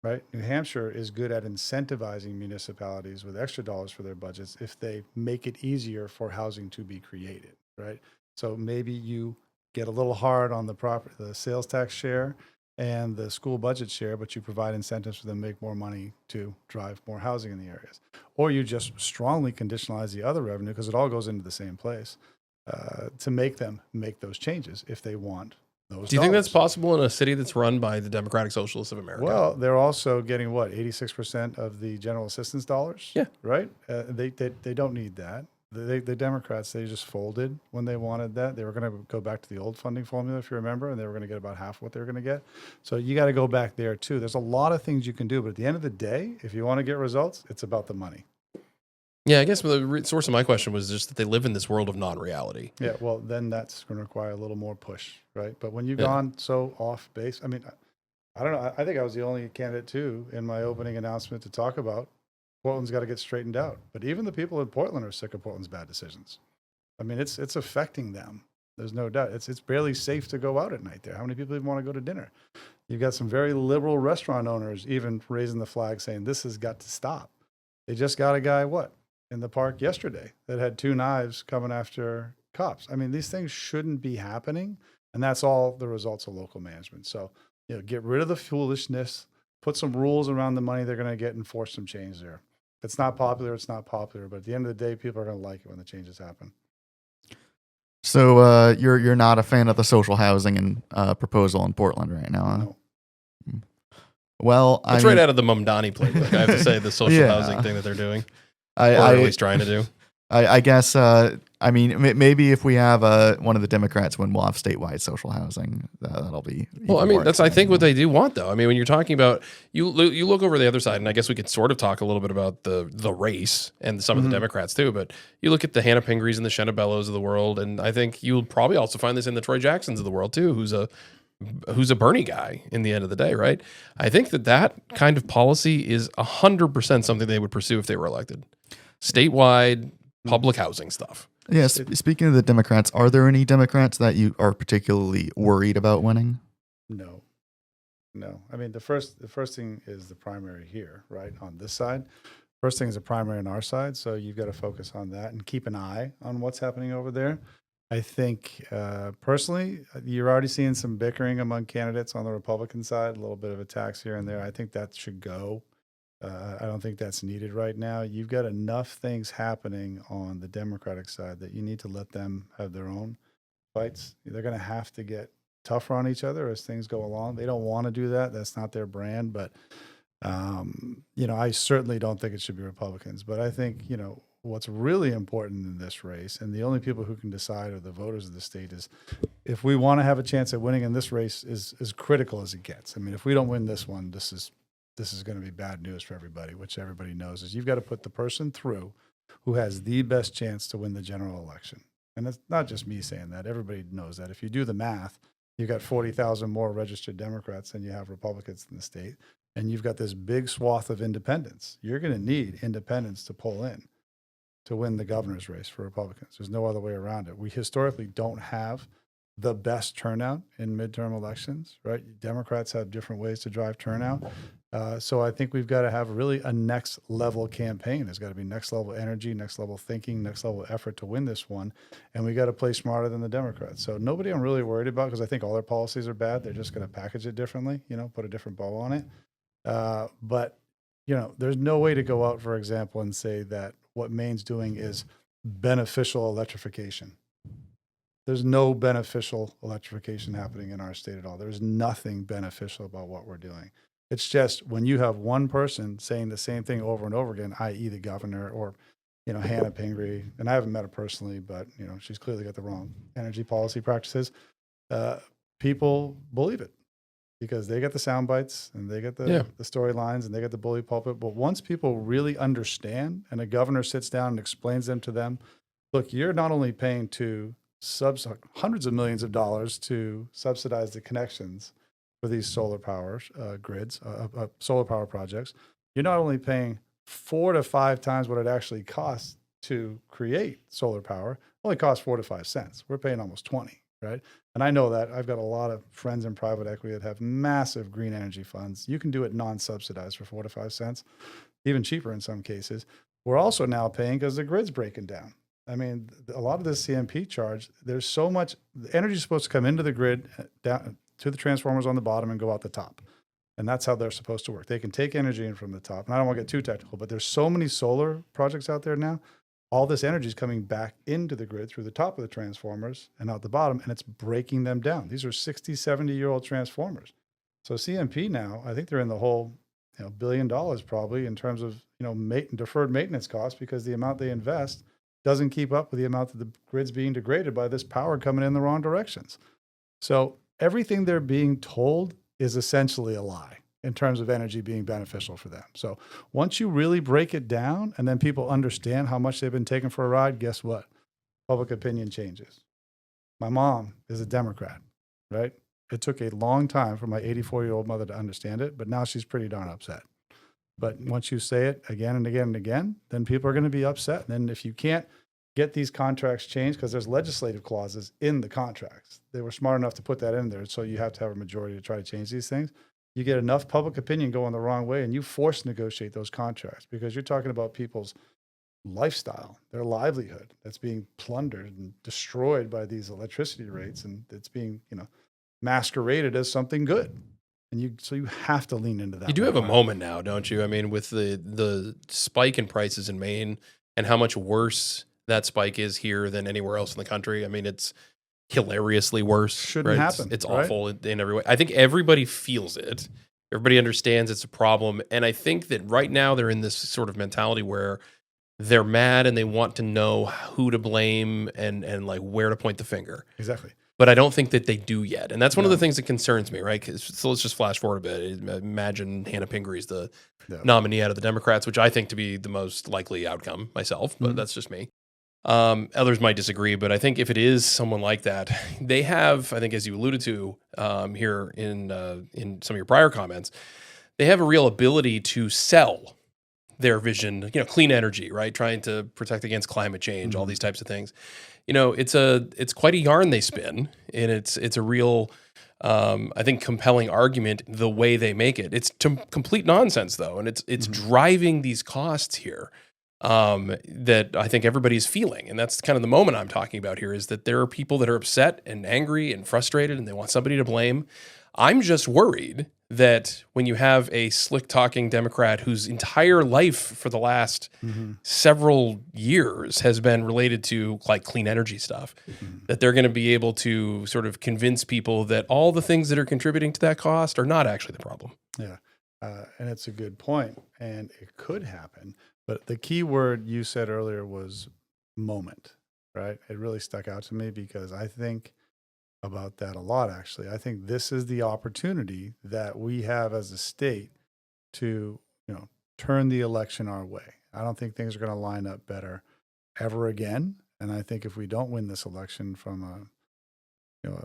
right? New Hampshire is good at incentivizing municipalities with extra dollars for their budgets if they make it easier for housing to be created, right? So maybe you get a little hard on the sales tax share and the school budget share, but you provide incentives for them to make more money to drive more housing in the areas. Or you just strongly conditionalize the other revenue, because it all goes into the same place, to make them make those changes if they want those. Do you think that's possible in a city that's run by the Democratic Socialists of America? Well, they're also getting 86% of the general assistance dollars. Yeah. Right? They don't need that. The Democrats, they just folded when they wanted that. They were going to go back to the old funding formula, if you remember, and they were going to get about half what they were going to get. So you got to go back there too. There's a lot of things you can do, but at the end of the day, if you want to get results, it's about the money. Yeah, I guess the source of my question was just that they live in this world of non-reality. Yeah, well, then that's going to require a little more push, right? But when you've gone so off base, I mean, I don't know. I think I was the only candidate too in my opening announcement to talk about Portland's got to get straightened out. But even the people in Portland are sick of Portland's bad decisions. I mean, it's affecting them. There's no doubt. It's barely safe to go out at night there. How many people even want to go to dinner? You've got some very liberal restaurant owners even raising the flag saying this has got to stop. They just got a guy, in the park yesterday that had 2 knives coming after cops. I mean, these things shouldn't be happening. And that's all the results of local management. So, get rid of the foolishness, put some rules around the money they're going to get, and force some change there. If it's not popular, it's not popular. But at the end of the day, people are going to like it when the changes happen. So you're not a fan of the social housing and proposal in Portland right now, huh? No. Well, it's right out of the Mamdani playbook. I have to say, the social housing thing that they're doing, or at least trying to do. I guess, maybe if we have one of the Democrats win, we'll have statewide social housing. That'll be well. I mean, that's I think what they do want, though. I mean, when you're talking about you look over the other side, and I guess we could sort of talk a little bit about the race and some of the Democrats too. But you look at the Hannah Pingreys and the Shenna Bellows of the world, and I think you'll probably also find this in the Troy Jacksons of the world too, who's a Bernie guy in the end of the day, right? I think that kind of policy is 100% something they would pursue if they were elected. Statewide public housing stuff. Yes. Speaking of the Democrats, are there any Democrats that you are particularly worried about winning? No. I mean, the first thing is the primary here, right? On this side. First thing is a primary on our side. So you've got to focus on that and keep an eye on what's happening over there. I think personally, you're already seeing some bickering among candidates on the Republican side, a little bit of attacks here and there. I think that should go. I don't think that's needed right now. You've got enough things happening on the Democratic side that you need to let them have their own fights. They're going to have to get tougher on each other as things go along. They don't want to do that. That's not their brand. But, I certainly don't think it should be Republicans. But I think, what's really important in this race, and the only people who can decide are the voters of the state, is if we want to have a chance at winning in this race is as critical as it gets. I mean, if we don't win this one, this is going to be bad news for everybody, which everybody knows is you've got to put the person through who has the best chance to win the general election. And it's not just me saying that. Everybody knows that. If you do the math, you've got 40,000 more registered Democrats than you have Republicans in the state. And you've got this big swath of independents. You're going to need independents to pull in to win the governor's race for Republicans. There's no other way around it. We historically don't have the best turnout in midterm elections, right? Democrats have different ways to drive turnout. So I think we've got to have really a next level campaign. There's got to be next level energy, next level thinking, next level effort to win this one. And we got to play smarter than the Democrats. So nobody I'm really worried about, because I think all their policies are bad. They're just going to package it differently, put a different bow on it. But there's no way to go out, for example, and say that what Maine's doing is beneficial electrification. There's no beneficial electrification happening in our state at all. There's nothing beneficial about what we're doing. It's just when you have one person saying the same thing over and over again, i.e. the governor or, Hannah Pingree, and I haven't met her personally, but, she's clearly got the wrong energy policy practices. People believe it because they get the sound bites and they get the storylines and they get the bully pulpit. But once people really understand and a governor sits down and explains them to them, look, you're not only paying to hundreds of millions of dollars to subsidize the connections for these solar power grids, solar power projects. You're not only paying 4 to 5 times what it actually costs to create solar power. It only costs 4 to 5 cents. We're paying almost 20, right? And I know that. I've got a lot of friends in private equity that have massive green energy funds. You can do it non-subsidized for 4 to 5 cents, even cheaper in some cases. We're also now paying because the grid's breaking down. I mean, a lot of this CMP charge, there's so much, the energy is supposed to come into the grid, down to the transformers on the bottom and go out the top. And that's how they're supposed to work. They can take energy in from the top. And I don't want to get too technical, but there's so many solar projects out there now. All this energy is coming back into the grid through the top of the transformers and out the bottom, and it's breaking them down. These are 60, 70-year-old transformers. So CMP now, I think they're in the whole $1 billion probably in terms of deferred maintenance costs because the amount they invest doesn't keep up with the amount that the grid's being degraded by this power coming in the wrong directions. So everything they're being told is essentially a lie in terms of energy being beneficial for them. So once you really break it down and then people understand how much they've been taken for a ride, guess what? Public opinion changes. My mom is a Democrat, right? It took a long time for my 84-year-old mother to understand it, but now she's pretty darn upset. But once you say it again and again and again, then people are going to be upset. And then if you can't get these contracts changed, because there's legislative clauses in the contracts, they were smart enough to put that in there. So you have to have a majority to try to change these things. You get enough public opinion going the wrong way and you force negotiate those contracts because you're talking about people's lifestyle, their livelihood that's being plundered and destroyed by these electricity rates. And it's being, masqueraded as something good. And so you have to lean into that. You do have a moment now, don't you? I mean, with the spike in prices in Maine and how much worse that spike is here than anywhere else in the country. I mean, it's hilariously worse. Shouldn't happen. It's awful in every way. I think everybody feels it. Everybody understands it's a problem. And I think that right now they're in this sort of mentality where they're mad and they want to know who to blame and like where to point the finger. Exactly. But I don't think that they do yet. And that's one of the things that concerns me, right? So let's just flash forward a bit. Imagine Hannah Pingree's the nominee out of the Democrats, which I think to be the most likely outcome myself, but that's just me. Others might disagree, but I think if it is someone like that, they have, I think as you alluded to here in some of your prior comments, they have a real ability to sell their vision, clean energy, right? Trying to protect against climate change, all these types of things. It's quite a yarn they spin, and it's a real, I think, compelling argument the way they make it. It's complete nonsense though, and it's driving these costs here that I think everybody's feeling, and that's kind of the moment I'm talking about here. Is that there are people that are upset and angry and frustrated, and they want somebody to blame. I'm just worried that when you have a slick-talking Democrat whose entire life for the last several years has been related to like clean energy stuff, that they're going to be able to sort of convince people that all the things that are contributing to that cost are not actually the problem. Yeah, and it's a good point, and it could happen. But the key word you said earlier was moment, right? It really stuck out to me because I think about that a lot, actually. I think this is the opportunity that we have as a state to, turn the election our way. I don't think things are going to line up better ever again. And I think if we don't win this election from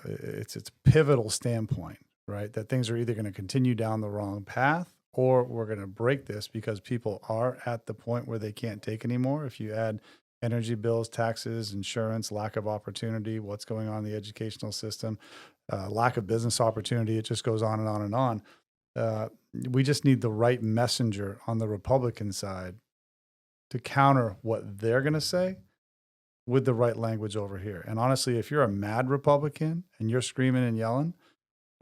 it's pivotal standpoint, right? That things are either going to continue down the wrong path or we're going to break this because people are at the point where they can't take anymore. If you add energy bills, taxes, insurance, lack of opportunity, what's going on in the educational system, lack of business opportunity, it just goes on and on and on. We just need the right messenger on the Republican side to counter what they're going to say with the right language over here. And honestly, if you're a mad Republican and you're screaming and yelling,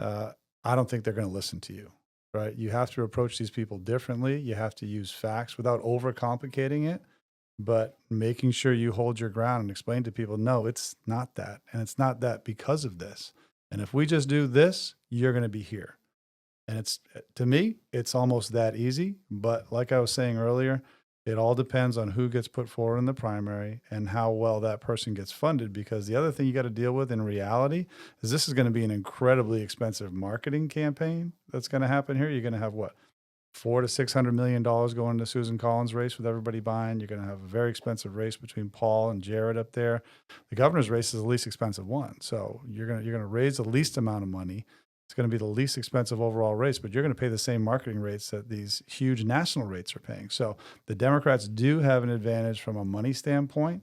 I don't think they're going to listen to you, right? You have to approach these people differently. You have to use facts without overcomplicating it, but making sure you hold your ground and explain to people, no, it's not that. And it's not that because of this. And if we just do this, you're going to be here. And to me, it's almost that easy. But like I was saying earlier, it all depends on who gets put forward in the primary and how well that person gets funded. Because the other thing you got to deal with in reality is this is going to be an incredibly expensive marketing campaign that's going to happen here. You're going to have what, $400 to $600 million going into Susan Collins' race with everybody buying. You're going to have a very expensive race between Paul and Jared up there. The governor's race is the least expensive one. So you're going to raise the least amount of money. It's going to be the least expensive overall race, but you're going to pay the same marketing rates that these huge national rates are paying. So the Democrats do have an advantage from a money standpoint.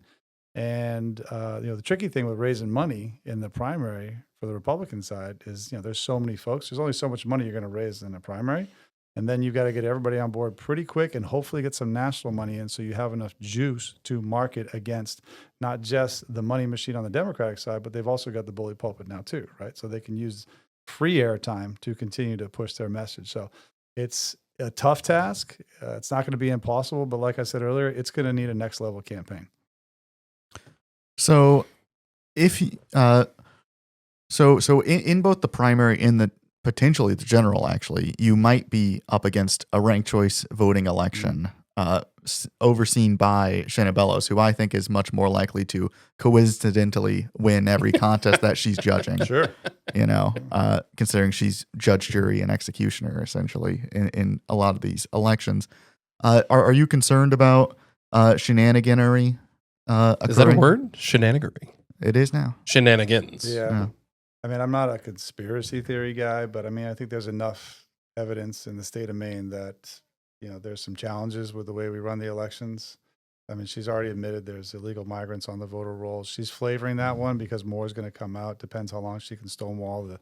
And, the tricky thing with raising money in the primary for the Republican side is, there's so many folks, there's only so much money you're going to raise in a primary. And then you've got to get everybody on board pretty quick and hopefully get some national money in so you have enough juice to market against not just the money machine on the Democratic side, but they've also got the bully pulpit now too, right? So they can use free airtime to continue to push their message. So it's a tough task. It's not going to be impossible, but like I said earlier, it's going to need a next level campaign. So if so in both the primary and the potentially the general, actually, you might be up against a ranked choice voting election overseen by Shanna Bellows, who I think is much more likely to coincidentally win every contest that she's judging. Sure. Considering she's judge, jury, and executioner essentially in a lot of these elections. Are you concerned about shenaniganery? Is that a word? Shenanigery. It is now. Shenanigans. Yeah. I mean, I'm not a conspiracy theory guy, but I think there's enough evidence in the state of Maine that, there's some challenges with the way we run the elections. I mean, she's already admitted there's illegal migrants on the voter rolls. She's flavoring that one because more is going to come out. Depends how long she can stonewall the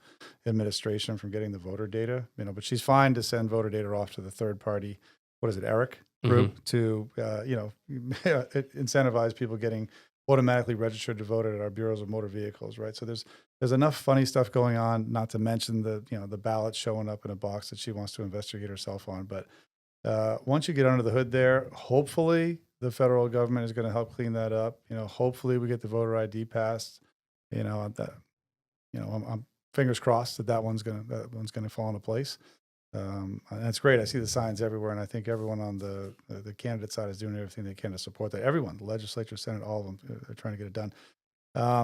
administration from getting the voter data, but she's fine to send voter data off to the third party. What is it, Eric group to, incentivize people getting automatically registered to vote at our bureaus of motor vehicles, right? So there's enough funny stuff going on, not to mention the ballot showing up in a box that she wants to investigate herself on. But once you get under the hood there, hopefully the federal government is going to help clean that up. Hopefully we get the voter ID passed. I'm fingers crossed that one's going to fall into place. And it's great. I see the signs everywhere, and I think everyone on the candidate side is doing everything they can to support that. Everyone, the legislature, Senate, all of them, they're trying to get it done.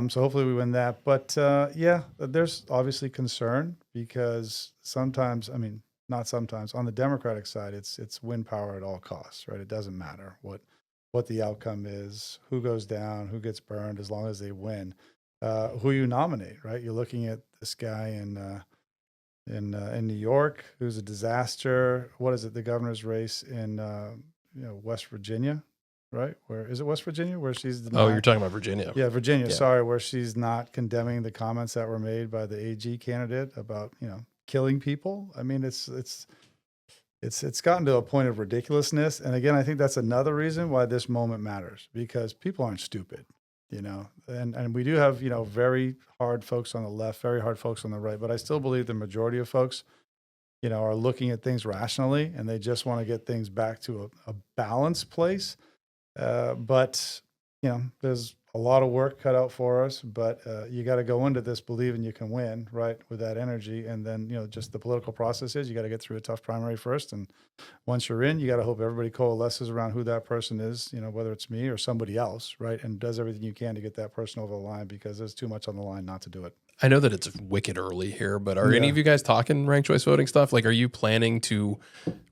So hopefully we win that. But there's obviously concern because sometimes, not sometimes, on the Democratic side, it's win power at all costs, right? It doesn't matter what the outcome is, who goes down, who gets burned, as long as they win. Who you nominate, right? You're looking at this guy in New York, who's a disaster. What is it? The governor's race in West Virginia, right? Where is it? West Virginia, where she's you're talking about Virginia. Yeah, Virginia. Yeah. Sorry, where she's not condemning the comments that were made by the AG candidate about killing people. I mean, it's gotten to a point of ridiculousness. And again, I think that's another reason why this moment matters, because people aren't stupid. And we do have, very hard folks on the left, very hard folks on the right, but I still believe the majority of folks, are looking at things rationally and they just want to get things back to a balanced place. But there's a lot of work cut out for us, but you got to go into this believing you can win, right, with that energy. And then, just the political process is you got to get through a tough primary first. And once you're in, you got to hope everybody coalesces around who that person is, whether it's me or somebody else, right, and does everything you can to get that person over the line, because there's too much on the line not to do it. I know that it's wicked early here, but are any of you guys talking ranked choice voting stuff? Like, are you planning to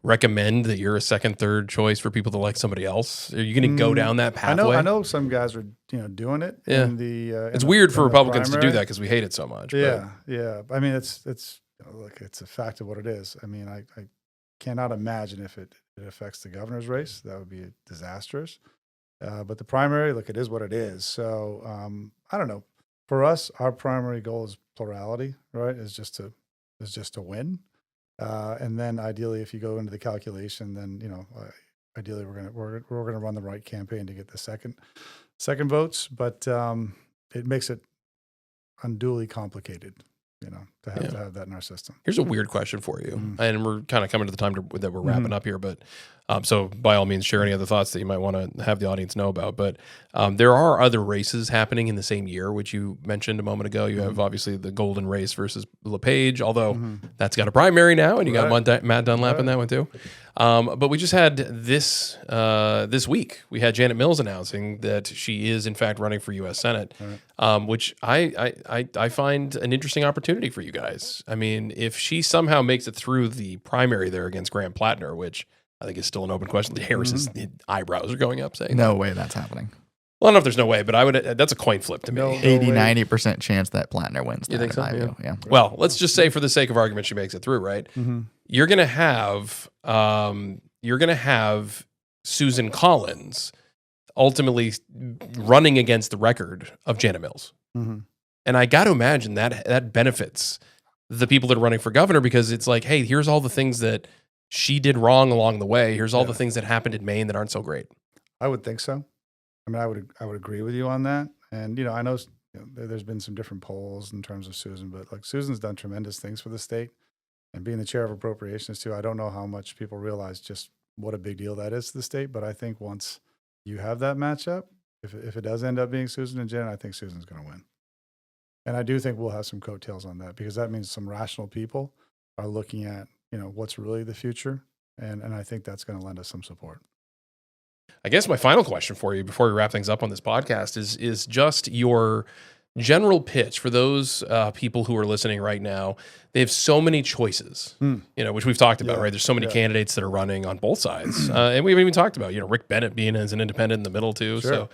recommend that you're a second, third choice for people to like somebody else? Are you going to go down that pathway? I know some guys are, doing it. Yeah. It's weird for Republicans to do that because we hate it so much. Yeah. Yeah. I mean, it's look, it's a fact of what it is. I mean, I cannot imagine if it affects the governor's race. That would be disastrous. But the primary, look, it is what it is. So I don't know. For us, our primary goal is plurality, right? Is just to win. And then ideally, if you go into the calculation, then, ideally we're gonna run the right campaign to get the second votes. But it makes it unduly complicated, to have that in our system. Here's a weird question for you, and we're kind of coming to the time that we're wrapping up here. But so by all means, share any other thoughts that you might want to have the audience know about. But there are other races happening in the same year, which you mentioned a moment ago. You have obviously the Golden Race versus LePage, although that's got a primary now, and you got Matt Dunlap in that one too. But we just had this week. We had Janet Mills announcing that she is in fact running for U.S. Senate, which I find an interesting opportunity for you guys. I mean, if she somehow makes it through the primary there against Graham Plattner, which I think is still an open question. Harris's eyebrows are going up saying no way that's happening. Well, I don't know if there's no way, but that's a coin flip to me. 80-90% chance that Plattner wins. You think so? Yeah. Well, let's just say for the sake of argument, she makes it through, right? You're gonna have Susan Collins ultimately running against the record of Janet Mills, and I got to imagine that benefits the people that are running for governor, because it's like, hey, here's all the things that she did wrong along the way. Here's all the things that happened in Maine that aren't so great. I would think so. I mean, I would agree with you on that. And, I know there's been some different polls in terms of Susan, but like Susan's done tremendous things for the state, and being the chair of appropriations too. I don't know how much people realize just what a big deal that is to the state. But I think once you have that matchup, if it does end up being Susan and Jen, I think Susan's going to win. And I do think we'll have some coattails on that, because that means some rational people are looking at, what's really the future. And I think that's going to lend us some support. I guess my final question for you before we wrap things up on this podcast is just your general pitch for those people who are listening right now. They have so many choices, which we've talked about, right? There's so many candidates that are running on both sides. And we've even talked about, Rick Bennett being as an independent in the middle too. Sure. So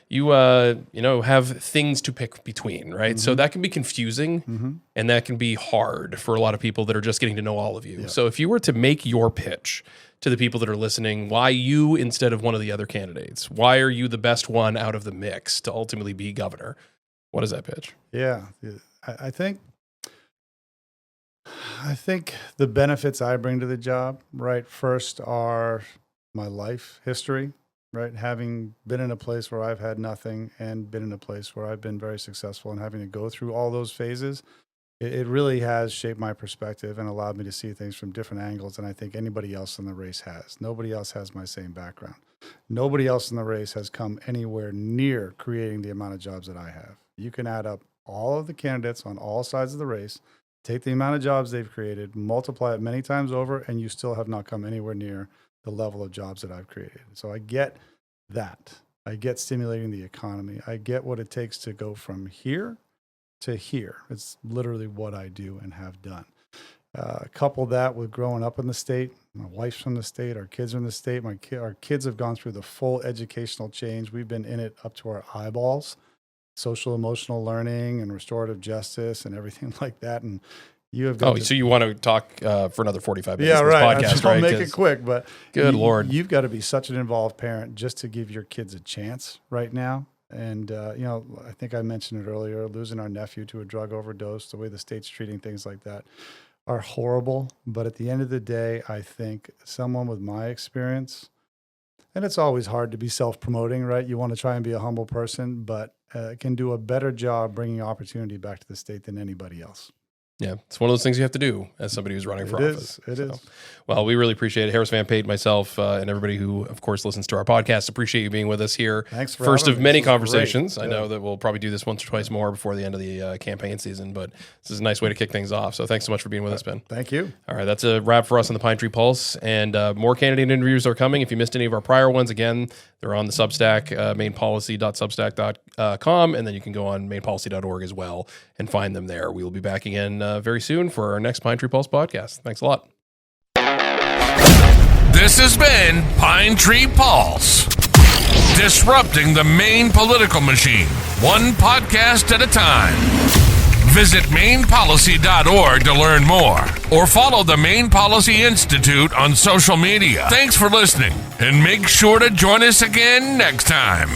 you have things to pick between, right? So that can be confusing, and that can be hard for a lot of people that are just getting to know all of you. So if you were to make your pitch to the people that are listening, why you instead of one of the other candidates? Why are you the best one out of the mix to ultimately be governor? What is that pitch? Yeah, I think the benefits I bring to the job, right, first are my life history, right? Having been in a place where I've had nothing and been in a place where I've been very successful, and having to go through all those phases, it really has shaped my perspective and allowed me to see things from different angles than I think anybody else in the race has. Nobody else has my same background. Nobody else in the race has come anywhere near creating the amount of jobs that I have. You can add up all of the candidates on all sides of the race, take the amount of jobs they've created, multiply it many times over, and you still have not come anywhere near the level of jobs that I've created. So I get that. I get stimulating the economy. I get what it takes to go from here to here. It's literally what I do and have done. Couple that with growing up in the state. My wife's from the state. Our kids are in the state. Our kids have gone through the full educational change. We've been in it up to our eyeballs. Social emotional learning and restorative justice and everything like that. And you have got so you want to talk for another 45 minutes? Yeah, in right. This podcast, I'll right? make it quick, but good Lord, you've got to be such an involved parent just to give your kids a chance right now. And, I think I mentioned it earlier, losing our nephew to a drug overdose, the way the state's treating things like that are horrible. But at the end of the day, I think someone with my experience, and it's always hard to be self-promoting, right? You want to try and be a humble person, but can do a better job bringing opportunity back to the state than anybody else. Yeah, it's one of those things you have to do as somebody who's running for office. It is. Well, we really appreciate it. Harris Van Pate, myself, and everybody who, of course, listens to our podcast. Appreciate you being with us here. Thanks for First having of me. many This was conversations. great. I know that we'll probably do this once or twice more before the end of the campaign season, but this is a nice way to kick things off. So thanks so much for being with us, Ben. Thank you. All right, that's a wrap for us on the Pine Tree Pulse, and more candidate interviews are coming. If you missed any of our prior ones, again, they're on the Substack, mainpolicy.substack.com, and then you can go on mainpolicy.org as well and find them there. We will be back again very soon for our next Pine Tree Pulse podcast. Thanks a lot. This has been Pine Tree Pulse, disrupting the Maine political machine, one podcast at a time. Visit mainpolicy.org to learn more, or follow the Maine Policy Institute on social media. Thanks for listening, and make sure to join us again next time.